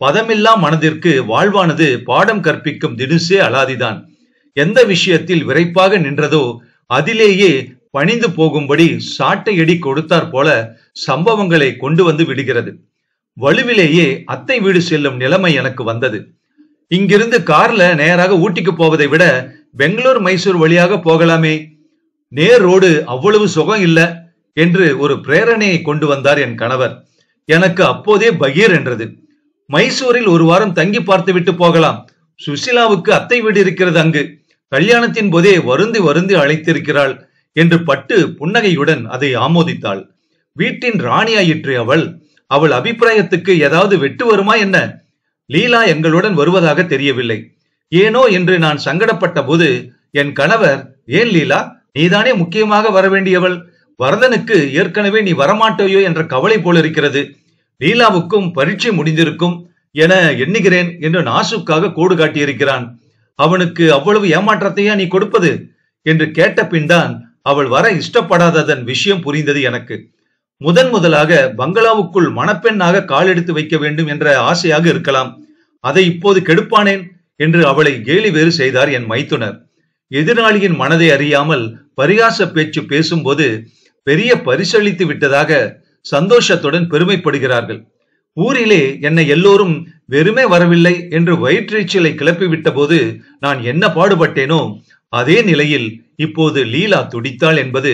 பதமில்லா மனதிற்கு வாழ்வானது பாடம் கற்பிக்கும் தினுசே அலாதிதான். எந்த விஷயத்தில் விரைப்பாக நின்றதோ அதிலேயே பணிந்து போகும்படி சாட்டையடி கொடுத்தார் போல சம்பவங்களை கொண்டு வந்து விடுகிறது. வலுவிலேயே அத்தை வீடு செல்லும் நிலைமை எனக்கு வந்தது. இங்கிருந்து கார்ல நேராக ஊட்டிக்கு போவதை விட பெங்களூர் மைசூர் வழியாக போகலாமே. நேர் ரோடு அவ்வளவு சுகம் இல்ல. என்று ஒரு பிரேரணையை கொண்டு வந்தார் என் கணவர். எனக்கு அப்போதே பகீர் என்றது. மைசூரில் ஒரு வாரம் தங்கி பார்த்து விட்டு போகலாம். சுசிலாவுக்கு அத்தை வீடு இருக்கிறது அங்கு. கல்யாணத்தின் போதே வருந்தி வருந்தி அழைத்திருக்கிறாள் என்று பட்டு புன்னகையுடன் அதை ஆமோதித்தாள். வீட்டின் ராணியாயிற்று அவள். அவள் அபிப்பிராயத்துக்கு ஏதாவது வெட்டு வருமா என்ன? லீலா எங்களுடன் வருவதாக தெரியவில்லை. ஏனோ என்று நான் சங்கடப்பட்ட போது என் கணவர், ஏன் லீலா, நீதானே முக்கியமாக வரவேண்டியவள், வரதனுக்கு ஏற்கனவே நீ வரமாட்டோயோ என்ற கவலை போல இருக்கிறது. லீலாவுக்கும் பரீட்சை முடிந்திருக்கும் என எண்ணுகிறேன் என்று நாசுக்காக கோடு காட்டியிருக்கிறான். அவனுக்கு அவ்வளவு ஏமாற்றத்தையா நீ கொடுப்பது என்று கேட்ட பின்தான் அவள் வர இஷ்டப்படாததன் விஷயம் புரிந்தது எனக்கு. முதலாக பங்களாவுக்குள் மணப்பெண்ணாக காலெடுத்து வைக்க வேண்டும் என்ற ஆசையாக இருக்கலாம். அதை இப்போது கெடுப்பானேன் என்று அவளை கேலி வேறு செய்தார் என் மைத்துனர். எதிராளியின் மனதை அறியாமல் பரிகாச பேச்சு பேசும்போது பெரிய பரிசளித்து விட்டதாக சந்தோஷத்துடன் பெருமைப்படுகிறார்கள். ஊரிலே என்னை எல்லோரும் வெறுமே வரவில்லை என்று வயிற்றீச்சலை கிளப்பிவிட்ட போது நான் என்ன பாடுபட்டேனோ அதே நிலையில் இப்போது லீலா துடித்தாள் என்பது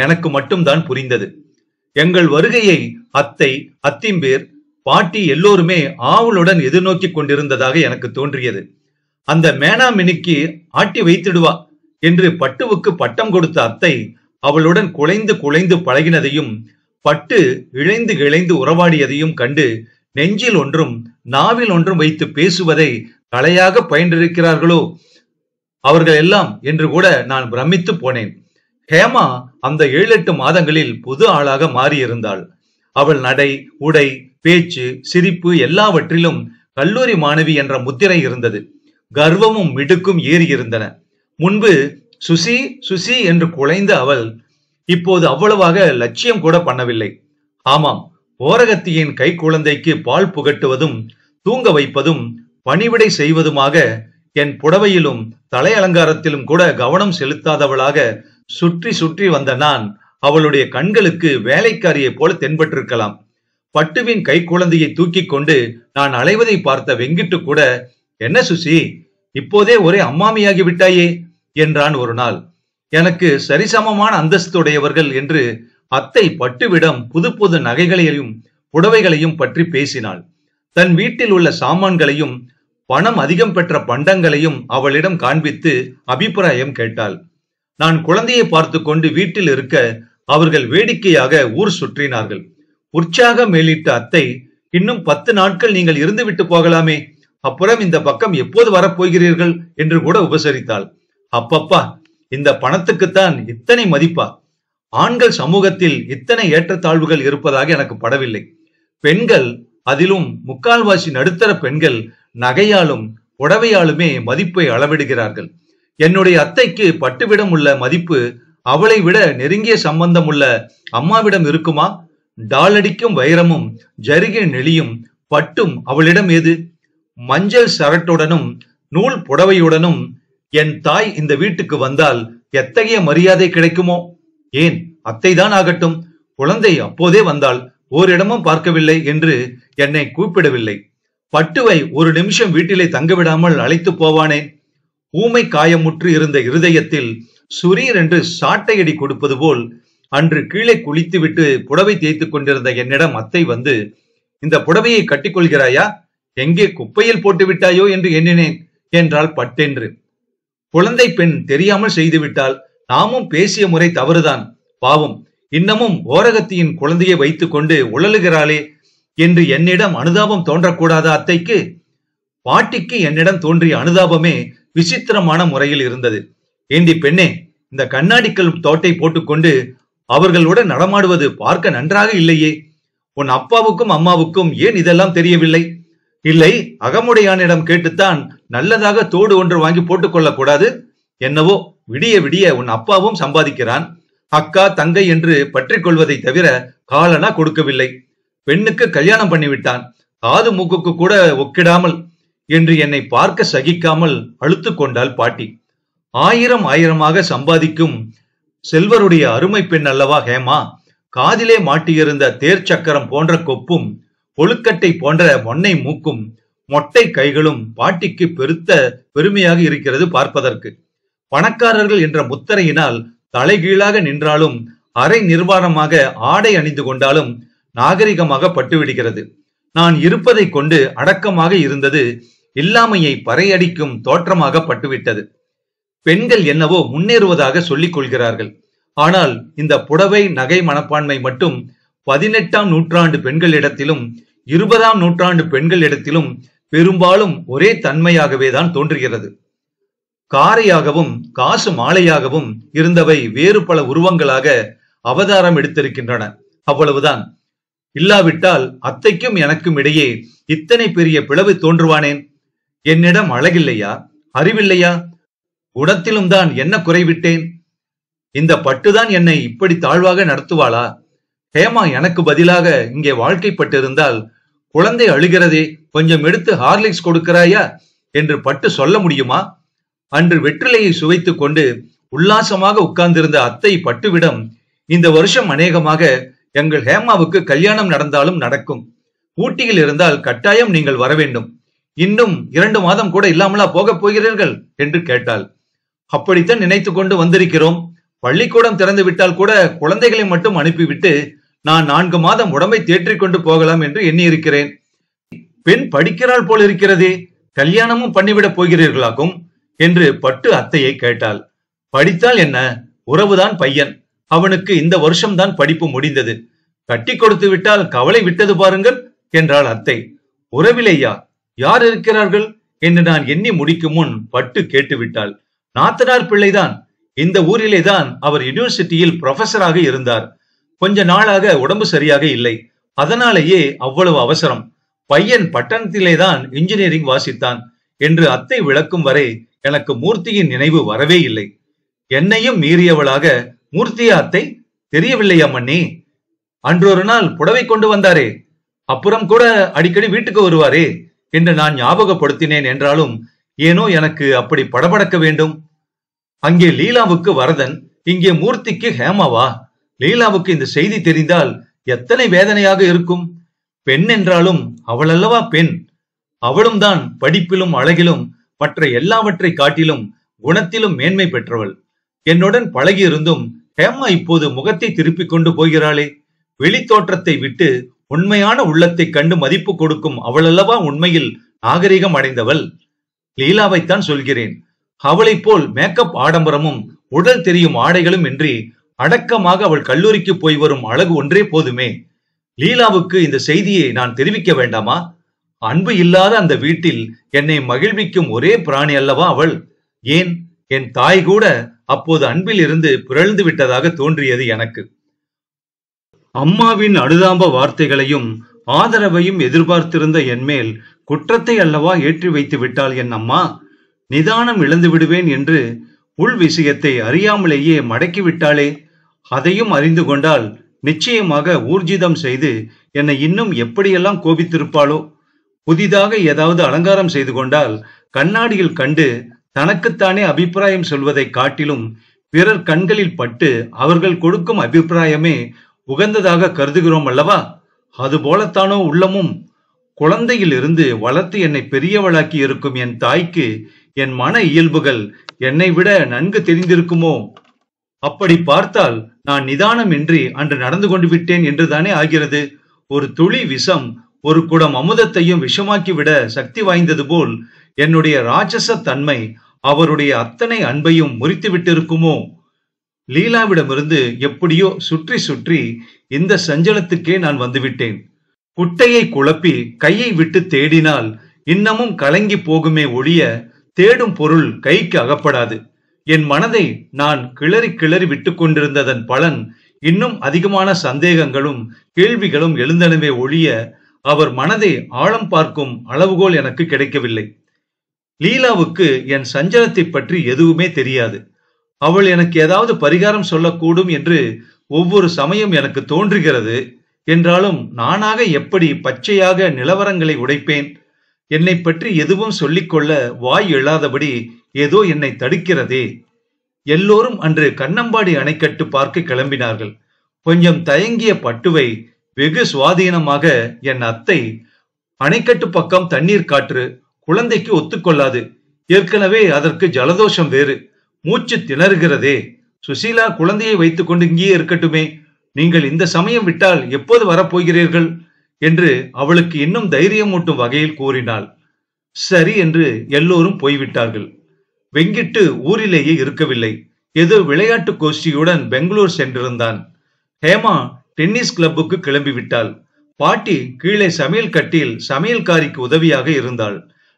எனக்கு மட்டும்தான் புரிந்தது. எங்கள் வருகையை அத்தை, அத்திம்பேர், பாட்டி எல்லோருமே ஆவலுடன் எதிர்நோக்கி கொண்டிருந்ததாக எனக்கு தோன்றியது. அந்த மேனா மினிக்கு ஆட்டி வைத்திடுவா என்று பட்டுவுக்கு பட்டம் கொடுத்த அத்தை அவளுடன் குலைந்து குலைந்து பழகினதையும் பட்டு இழைந்து கிழைந்து உறவாடியதையும் கண்டு நெஞ்சில் ஒன்றும் நாவில் ஒன்றும் வைத்து பேசுவதை கலையாக பயின்றிருக்கிறார்களோ அவர்கள் எல்லாம் என்று கூட நான் பிரமித்து போனேன். ஹேமா அந்த 7-8 மாதங்களில் புது ஆளாக மாறியிருந்தாள். அவள் நடை, உடை, பேச்சு, சிரிப்பு எல்லாவற்றிலும் கல்லூரி மாணவி என்ற முத்திரை இருந்தது. கர்வமும் மிடுக்கும் ஏறி இருந்தன. முன்பு சுசி சுசி என்று குலைந்த அவள் இப்போது அவ்வளவாக லட்சியம் கூட பண்ணவில்லை. ஆமாம், ஓரகத்தியின் கை குழந்தைக்கு பால் புகட்டுவதும் தூங்க வைப்பதும் பணிவிடை செய்வதுமாக என் புடவையிலும் தலை அலங்காரத்திலும் கூட கவனம் செலுத்தாதவளாக சுற்றி சுற்றி வந்த நான் அவளுடைய கண்களுக்கு வேலைக்காரியை போல தென்பட்டிருக்கலாம். பட்டுவின் கை குழந்தையை தூக்கி கொண்டு நான் அலைவதை பார்த்த வெங்கிட்டு கூட, என்ன சுசி, இப்போதே ஒரே அம்மாமியாகி விட்டாயே என்றான் ஒரு நாள். எனக்கு சரிசமமான அந்தஸ்துடையவர்கள் என்று அத்தை பட்டுவிடம் புது புது நகைகளையும் புடவைகளையும் பற்றி பேசினாள். தன் வீட்டில் உள்ள சாமான்களையும் பணம் அதிகம் பெற்ற பண்டங்களையும் அவளிடம் காண்பித்து அபிப்பிராயம் கேட்டாள். நான் குழந்தையை பார்த்து கொண்டு வீட்டில் இருக்க அவர்கள் வேடிக்கையாக ஊர் சுற்றினார்கள். உற்சாக மேலிட்ட அத்தை, இன்னும் 10 நாட்கள் நீங்கள் இருந்து விட்டு போகலாமே, அப்புறம் இந்த பக்கம் எப்போது வரப்போகிறீர்கள் என்று கூட உபசரித்தாள். அப்பப்பா, இந்த பணத்துக்குத்தான் இத்தனை மதிப்பா? ஆண்கள் சமூகத்தில் இத்தனை ஏற்றத்தாழ்வுகள் இருப்பதாக எனக்கு படவில்லை. பெண்கள், அதிலும் முக்கால்வாசி நடுத்தர பெண்கள் நகையாலும் புடவையாலுமே மதிப்பை அளவிடுகிறார்கள். என்னுடைய அத்தைக்கு பட்டுவிடம் உள்ள மதிப்பு அவளை விட நெருங்கிய சம்பந்தம் உள்ள அம்மாவிடம் இருக்குமா? டாலடிக்கும் வைரமும் ஜரிகை நெளியும் பட்டும் அவளிடம் ஏது? மஞ்சள் சரட்டுடனும் நூல் புடவையுடனும் என் தாய் இந்த வீட்டுக்கு வந்தால் எத்தகைய மரியாதை கிடைக்குமோ? ஏன், அத்தைதான் ஆகட்டும், குழந்தை அப்போதே வந்தால் ஓரிடமும் பார்க்கவில்லை என்று என்னை கூப்பிடவில்லை. பட்டுவை ஒரு நிமிஷம் வீட்டிலே தங்கவிடாமல் அழைத்து போவானேன்? ஊமை காயமுற்று இருந்த இருதயத்தில் சுரீர் என்று சாட்டையடி கொடுப்பது போல் அன்று கீழே குளித்து விட்டு புடவை தேய்த்து கொண்டிருந்த என்னிடம் அத்தை வந்து, இந்த புடவையை கட்டிக்கொள்கிறாயா? எங்கே குப்பையில் போட்டு விட்டாயோ என்று எண்ணினேன் என்றாள் பட்டென்று. குழந்தை பெண் தெரியாமல் செய்துவிட்டால் நாமும் பேசிய முறை தவறுதான். பாவம், இன்னமும் ஓரகத்தியின் குழந்தையை வைத்துக் கொண்டு உழலுகிறாளே என்று என்னிடம் அனுதாபம் தோன்றக்கூடாதா அத்தைக்கு? பாட்டிக்கு என்னிடம் தோன்றிய அனுதாபமே விசித்திரமான முறையில் இருந்தது. ஏண்டி பெண்ணே, இந்த கண்ணாடிக்கல் தோட்டை போட்டுக்கொண்டு அவர்களுடன் நடமாடுவது பார்க்க நன்றாக இல்லையே. உன் அப்பாவுக்கும் அம்மாவுக்கும் ஏன் இதெல்லாம் தெரியவில்லை? இல்லை, அகமுடையானிடம் கேட்டுத்தான் நல்லதாக தோடு ஒன்று வாங்கி போட்டுக்கொள்ள கூடாது? என்னவோ, விடிய விடிய உன் அப்பாவும் சம்பாதிக்கிறான். அக்கா தங்கை என்று பற்றி கொள்வதை தவிர காலனா கொடுக்கவில்லை. பெண்ணுக்கு கல்யாணம் பண்ணிவிட்டான், காது மூக்குக்கு கூட ஒக்கிடாமல் என்று என்னை பார்க்க சகிக்காமல் அழுத்து கொண்டாள் பாட்டி. ஆயிரமாக சம்பாதிக்கும் செல்வருடைய அருமை பெண் அல்லவா ஹேமா? காதிலே மாட்டியிருந்த தேர் சக்கரம் போன்ற கொப்பும் கொழுக்கட்டை போன்ற மொன்னை மூக்கும் மொட்டை கைகளும் பாட்டிக்கு பெருத்த பெருமையாக இருக்கிறது பார்ப்பதற்கு. பணக்காரர்கள் என்ற முத்திரையினால் தலைகீழாக நின்றாலும் அரை நிர்வாணமாக ஆடை அணிந்து கொண்டாலும் நாகரிகமாக பட்டுவிடுகிறது. நான் இருப்பதை கொண்டு அடக்கமாக இருந்தது இல்லாமையை பறையடிக்கும் தோற்றமாக பட்டுவிட்டது. பெண்கள் என்னவோ முன்னேறுவதாக சொல்லிக் கொள்கிறார்கள். ஆனால் இந்த புடவை நகை மனப்பான்மை மட்டும் 18ஆம் நூற்றாண்டு பெண்களிடத்திலும் 20ஆம் நூற்றாண்டு பெண்களிடத்திலும் பெரும்பாலும் ஒரே தன்மையாகவே தான் தோன்றுகிறது. காரையாகவும் காசு மாலையாகவும் இருந்தவை வேறு பல உருவங்களாக அவதாரம் எடுத்திருக்கின்றன. அவ்வளவுதான். இல்லாவிட்டால் அத்தைக்கும் எனக்கும் இடையே இத்தனை பெரிய பிளவு தோன்றுவானேன்? என்னிடம் அழகில்லையா, அறிவில்லையா? குணத்திலும் தான் என்ன குறைவிட்டேன்? இந்த பட்டுதான் என்னை இப்படி தாழ்வாக நடத்துவாளா? ஹேமா எனக்கு பதிலாக இங்கே வாழ்க்கைப்பட்டிருந்தால், குழந்தை அழுகிறதே, கொஞ்சம் எடுத்து ஹார்லிக்ஸ் கொடுக்கிறாயா என்று பட்டு சொல்ல முடியுமா? அன்று வெற்றிலையை சுவைத்துக் கொண்டு உல்லாசமாக உட்கார்ந்திருந்த அத்தை பட்டுவிடம், இந்த வருஷம் அநேகமாக எங்கள் ஹேமாவுக்கு கல்யாணம் நடந்தாலும் நடக்கும். ஊட்டியில் இருந்தால் கட்டாயம் நீங்கள் வர வேண்டும். இன்னும் 2 மாதம் கூட இல்லாமலா போகப் போகிறீர்கள் என்று கேட்டாள். அப்படித்தான் நினைத்து கொண்டு வந்திருக்கிறோம். பள்ளிக்கூடம் திறந்து விட்டால் கூட குழந்தைகளை மட்டும் அனுப்பிவிட்டு நான் 4 மாதம் உடம்பை தேற்றிக் கொண்டு போகலாம் என்று எண்ணி இருக்கிறேன். பெண் படிக்கிறாள் போல் இருக்கிறதே, கல்யாணமும் பண்ணிவிடப் போகிறீர்களாகும் என்று பட்டு அத்தையை கேட்டாள். படித்தால் என்ன, உறவுதான் பையன். அவனுக்கு இந்த வருஷம்தான் படிப்பு முடிந்தது. கட்டி கொடுத்து விட்டால் கவலை விட்டது பாருங்கள் என்றாள் அத்தை. உறவிலேயா? யார் இருக்கிறார்கள் என்று நான் எண்ணி முடிக்கும் முன் பட்டு கேட்டுவிட்டாள். நாத்தனார் பிள்ளைதான். இந்த ஊரிலேதான் அவர் யூனிவர்சிட்டியில் புரொஃபஸராக இருந்தார். கொஞ்ச நாளாக உடம்பு சரியாக இல்லை. அதனாலேயே அவ்வளவு அவசரம். பையன் பட்டணத்திலேதான் இன்ஜினியரிங் வாசித்தான் என்று அத்தை விளக்கும் வரை எனக்கு மூர்த்தியின் நினைவு வரவே இல்லை. என்னையும் மீறியவளாக, மூர்த்தியா அத்தை? தெரியவில்லையா மன்னி? அன்றொரு நாள் புடவை கொண்டு வந்தாரே, அப்புறம் கூட அடிக்கடி வீட்டுக்கு வருவாரே என்று நான் ஞாபகப்படுத்தினேன். என்றாலும் ஏனோ எனக்கு அப்படி படபடக்க வேண்டும். அங்கே லீலாவுக்கு வரதன், இங்கே மூர்த்திக்கு ஹேமாவா? லீலாவுக்கு இந்த செய்தி தெரிந்தால் எத்தனை வேதனையாக இருக்கும். பெண் என்றாலும் அவள் அல்லவா பெண். அவளும் தான் படிப்பிலும் அழகிலும் மற்ற எல்லாவற்றை காட்டிலும் குணத்திலும் மேன்மை பெற்றவள். என்னுடன் பழகியிருந்தும் ஹேமா இப்போது முகத்தை திருப்பிக் கொண்டு போகிறாளே. வெளித்தோற்றத்தை விட்டு உண்மையான உள்ளத்தை கண்டு மதிப்பு கொடுக்கும் அவள் அல்லவா உண்மையில் நாகரிகம் அடைந்தவள். லீலாவைத்தான் சொல்கிறேன். அவளை போல் மேக்கப் ஆடம்பரமும் உடல் தெரியும் ஆடைகளும் இன்றி அடக்கமாக அவள் கல்லூரிக்கு போய் வரும் அழகு ஒன்றே போதுமே. லீலாவுக்கு இந்த செய்தியை நான் தெரிவிக்க வேண்டாமா? அன்பு இல்லாத அந்த வீட்டில் என்னை மகிழ்விக்கும் ஒரே பிராணி அல்லவா அவள். ஏன், என் தாய் கூட அப்போது அன்பில் இருந்து பிறழ்ந்து விட்டதாக தோன்றியது எனக்கு. அம்மாவின் அனுதாப வார்த்தைகளையும் ஆதரவையும் எதிர்பார்த்திருந்த என்மேல் குற்றத்தை அல்லவா ஏற்றி வைத்து விட்டாள் என் அம்மா. நிதானம் இழந்து விடுவேன் என்று உள் விஷயத்தை அறியாமலேயே மடக்கி விட்டாளே. அதையும் அறிந்து கொண்டால் நிச்சயமாக ஊர்ஜிதம் செய்து என்னை இன்னும் எப்படியெல்லாம் கோபித்திருப்பாளோ. புதிதாக ஏதாவது அலங்காரம் செய்து கொண்டால் கண்ணாடியில் கண்டு தனக்குத்தானே அபிப்பிராயம் சொல்வதை காட்டிலும் பிறர் கண்களில் பட்டு அவர்கள் கொடுக்கும் அபிப்பிராயமே உகந்ததாக கருதுகிறோம் அல்லவா? அதுபோலத்தானோ உள்ளமும். குழந்தையில் இருந்து வளர்த்து என்னை பெரியவளாக்கி இருக்கும் என் தாய்க்கு என் மன இயல்புகள் என்னை விட நன்கு தெரிந்திருக்குமோ? அப்படி பார்த்தால் நான் நிதானமின்றி அன்று நடந்து கொண்டு விட்டேன் என்றுதானே ஆகிறது. ஒரு துளி விஷம் ஒரு குடம் அமுதத்தையும் விஷமாக்கி விட சக்தி வாய்ந்தது போல் என்னுடைய ராட்சச தன்மை அவருடைய அத்தனை அன்பையும் முறித்து விட்டிருக்குமோ? லீலாவிடமிருந்து எப்படியோ சுற்றி சுற்றி இந்த சஞ்சலத்துக்கே நான் வந்துவிட்டேன். குட்டையை குழப்பி கையை விட்டு தேடினால் இன்னமும் கலங்கி போகுமே ஒழிய தேடும் பொருள் கைக்கு அகப்படாது. என் மனதை நான் கிளறி கிளறி விட்டு கொண்டிருந்ததன் பலன் இன்னும் அதிகமான சந்தேகங்களும் கேள்விகளும் எழுந்தனவே ஒழிய அவர் மனதை ஆழம் பார்க்கும் அளவுகோல் எனக்கு கிடைக்கவில்லை. லீலாவுக்கு என் சஞ்சலத்தை பற்றி எதுவுமே தெரியாது. அவள் எனக்கு ஏதாவது பரிகாரம் சொல்லக்கூடும் என்று ஒவ்வொரு சமயம் எனக்கு தோன்றுகிறது. என்றாலும் நானாக எப்படி பச்சையாக நிலவரங்களை உடைப்பேன்? என்னை பற்றி எதுவும் சொல்லிக்கொள்ள வாய் எழாதபடி ஏதோ என்னை தடுக்கிறதே. எல்லோரும் அன்று கண்ணம்பாடி அணைக்கட்டு பார்க்க கிளம்பினார்கள். கொஞ்சம் தயங்கிய பட்டுவை வெகு சுவாதீனமாக என் அத்தை, அணைக்கட்டு பக்கம் தண்ணீர் காற்று குழந்தைக்கு ஒத்துக்கொள்ளாது, ஏற்கனவே அதற்கு ஜலதோஷம் வேறு, மூச்சு திணறுகிறதே, சுசீலா குழந்தையை வைத்துக் கொண்டு இங்கேயே இருக்கட்டுமே, நீங்கள் இந்த சமயம் விட்டால் எப்போது வரப்போகிறீர்கள் என்று அவளுக்கு இன்னும் தைரியமூட்டும் வகையில் கூறினாள். சரி என்று எல்லோரும் போய்விட்டார்கள். வெங்கிட்டு ஊரிலேயே இருக்கவில்லை. ஏதோ விளையாட்டு கோஷ்டியுடன் பெங்களூர் சென்றிருந்தான். ஹேமா டென்னிஸ் கிளப்புக்கு கிளம்பிவிட்டாள். பாட்டி கீழே சமையல் கட்டில் சமையல்காரிக்கு உதவியாக இருந்தாள்.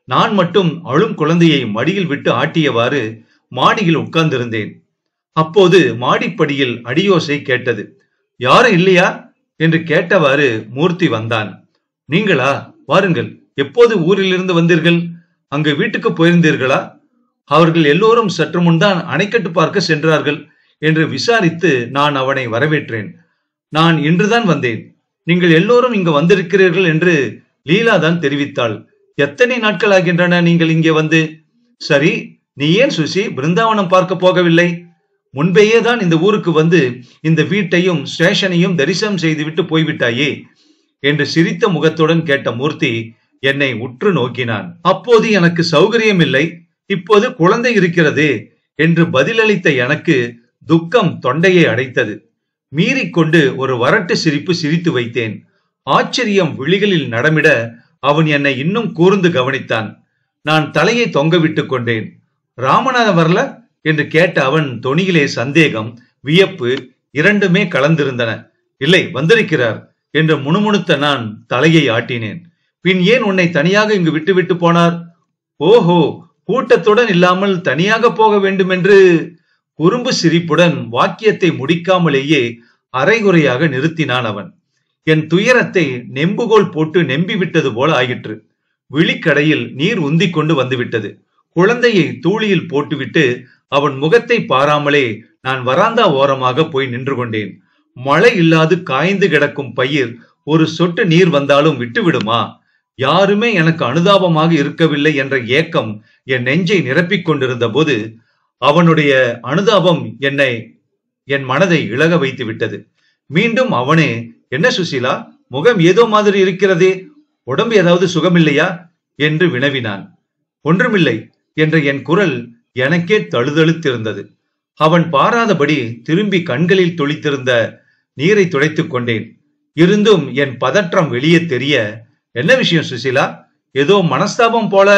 நான் மட்டும் அழும் குழந்தையை மடியில் விட்டு ஆட்டியவாறு மாடியில் உட்கார்ந்திருந்தேன். அப்போது மாடிப்படியில் அடியோசை கேட்டது. யாரும் இல்லையா என்று கேட்டவாறு மூர்த்தி வந்தான். நீங்களா? வாருங்கள். எப்போது ஊரிலிருந்து வந்தீர்கள்? அங்கு வீட்டுக்கு போயிருந்தீர்களா? அவர்கள் எல்லோரும் சற்று முன்தான் அணைக்கட்டு பார்க்க சென்றார்கள் என்று விசாரித்து நான் அவனை வரவேற்றேன். நான் இன்றுதான் வந்தேன். நீங்கள் எல்லோரும் இங்கு வந்திருக்கிறீர்கள் என்று லீலா தான் தெரிவித்தாள். எத்தனை நாட்கள் ஆகின்றன நீங்கள் இங்கே வந்து? சரி, நீ ஏன் சுசி பிருந்தாவனம் பார்க்க போகவில்லை? முன்பேயே தான் இந்த ஊருக்கு வந்து இந்த வீட்டையும் ஸ்டேஷனையும் தரிசனம் செய்துவிட்டு போய்விட்டாயே என்று சிரித்த முகத்துடன் கேட்ட மூர்த்தி என்னை உற்று நோக்கினான். அப்போது எனக்கு சௌகரியம் இல்லை, இப்போது குழந்தை இருக்கிறது என்று பதிலளித்த எனக்கு துக்கம் தொண்டையை அடைத்தது. மீறிக்கொண்டு ஒரு வரட்டு சிரிப்பு சிரித்து வைத்தேன். ஆச்சரியம் விழிகளில் நடமிட அவன் என்னை இன்னும் கூர்ந்து கவனித்தான். நான் தலையை தொங்கவிட்டு கொண்டேன். ராமநாதன் வரல என்று கேட்ட அவன் தொனியிலே சந்தேகம், வியப்பு இரண்டுமே கலந்திருந்தன. இல்லை, வந்திருக்கிறார் என்று முணுமுணுத்த நான் தலையை ஆட்டினேன். பின் ஏன் உன்னை தனியாக இங்கு விட்டு போனார்? ஓஹோ, கூட்டத்துடன் இல்லாமல் தனியாக போக வேண்டும் என்று. குறும்பு சிரிப்புடன் வாக்கியத்தை முடிக்காமலேயே அரைகுறையாக நிறுத்தினான் அவன். என் துயரத்தை நெம்புகோல் போட்டு நெம்பி விட்டது போல ஆயிற்று. விழிக்கடையில் நீர் உந்தி கொண்டு வந்துவிட்டது. குழந்தையை தூளியில் போட்டுவிட்டு அவன் முகத்தை பாராமலே நான் வராந்தா ஓரமாக போய் நின்று கொண்டேன். மழை இல்லாது காய்ந்து கிடக்கும் பயிர் ஒரு சொட்டு நீர் வந்தாலும் விட்டுவிடுமா? யாருமே எனக்கு அனுதாபமாக இருக்கவில்லை என்ற ஏக்கம் என் நெஞ்சை நிரப்பிக் கொண்டிருந்த போது அவனுடைய அனுதாபம் என் மனதை இழக வைத்து விட்டது. மீண்டும் அவனே, என்ன சுசீலா, முகம் ஏதோ மாதிரி இருக்கிறதே, உடம்பு ஏதாவது சுகமில்லையா என்று வினவினான். ஒன்றுமில்லை என்ற என் குரல் எனக்கே தழுதழுத்திருந்தது. அவன் பாராதபடி திரும்பி கண்களில் துளித்திருந்த நீரை துடைத்துக் கொண்டேன். இருந்தும் என் பதற்றம் வெளியே தெரிய, என்ன விஷயம் சுசீலா, ஏதோ மனஸ்தாபம் போல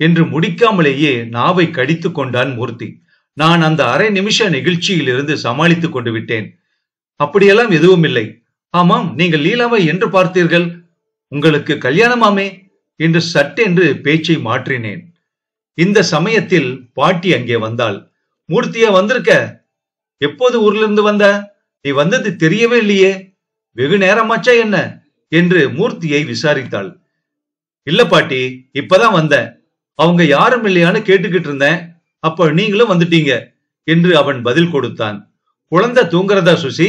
என்று முடிக்காமலேயே நாவை கடித்து கொண்டான் மூர்த்தி. நான் அந்த அரை நிமிஷ நிகழ்ச்சியில் இருந்து சமாளித்துக் கொண்டு விட்டேன். அப்படியெல்லாம் எதுவும் இல்லை. ஆமாம், நீங்கள் லீலாவை என்று பார்த்தீர்கள்? உங்களுக்கு கல்யாணமாமே என்று சட்டென்று பேச்சை மாற்றினேன். இந்த சமயத்தில் பாட்டி அங்கே வந்தாள். மூர்த்தியா வந்திருக்க? எப்போது ஊர்ல இருந்து வந்த? நீ வந்தது தெரியவே இல்லையே, வெகு நேரமாச்சா என்ன என்று மூர்த்தியை விசாரித்தாள். இல்ல பாட்டி, இப்பதான் வந்தேன். அவங்க யாரும் இல்லையான்னு கேட்டுக்கிட்டு இருந்தேன். அப்ப நீங்களும் வந்துட்டீங்க என்று அவன் பதில் கொடுத்தான். குழந்தை தூங்குறதா சுசி?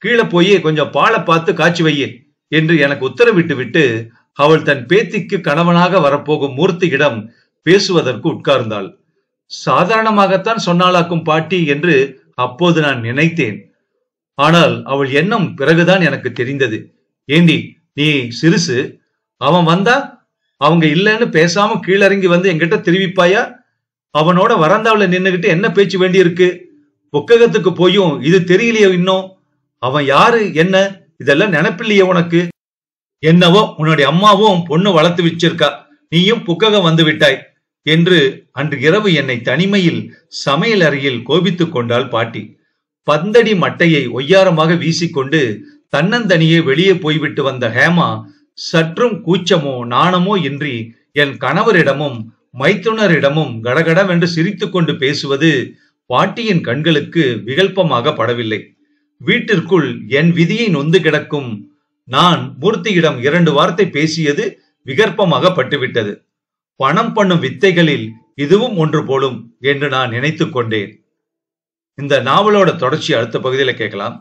கீழே போய் கொஞ்சம் பாலை பார்த்து காய்ச்சி வையே என்று எனக்கு உத்தரவிட்டு விட்டு அவள் தன் பேத்திக்கு கணவனாக வரப்போகும் மூர்த்தியிடம் பேசுவதற்கு உட்கார்ந்தாள். சாதாரணமாகத்தான் சொன்னாலாக்கும் பாட்டி என்று அப்போது நான் நினைத்தேன். ஆனால் அவள் எண்ணம் பிறகுதான் எனக்கு தெரிந்தது. ஏண்டி, நீ சிறுசு, அவன் வந்தா அவங்க இல்லைன்னு பேசாம கீழிறங்கி வந்து என்கிட்ட தெரிவிப்பாயா? அவனோட வரந்தாவுல நின்னுகிட்டு என்ன பேச்சு வேண்டி இருக்கு? புக்ககத்துக்கு போயும் இது தெரியலையோ இன்னும்? அவன் யாரு என்ன இதெல்லாம் நினைப்பில்லையே உனக்கு? என்னவோ உன்னுடைய அம்மாவும் பொண்ணு வளர்த்து வச்சிருக்கா, நீயும் புக்ககம் வந்து விட்டாய் என்று அன்று இரவு என்னை தனிமையில் சமையல் அறையில் கோபித்துக் கொண்டாள் பாட்டி. பந்தடி மட்டையை ஒய்யாரமாக வீசிக்கொண்டு தன்னந்தனியே வெளியே போய்விட்டு வந்த ஹேமா சற்றும் கூச்சமோ நாணமோ இன்றி என் கணவரிடமும் மைத்துனரிடமும் கடகடவென்று சிரித்துக் கொண்டு பேசுவது பாட்டியின் கண்களுக்கு விகல்பமாக படவில்லை. வீட்டிற்குள் என் விதியை நொந்து கிடக்கும் நான் மூர்த்தியிடம் 2 வார்த்தை பேசியது விகற்பமாக பட்டுவிட்டது. பணம் பண்ணும் வித்தைகளில் இதுவும் ஒன்று போலும் என்று நான் நினைத்துக் கொண்டேன். இந்த நாவலோட தொடர்ச்சி அடுத்த பகுதியில கேட்கலாம்.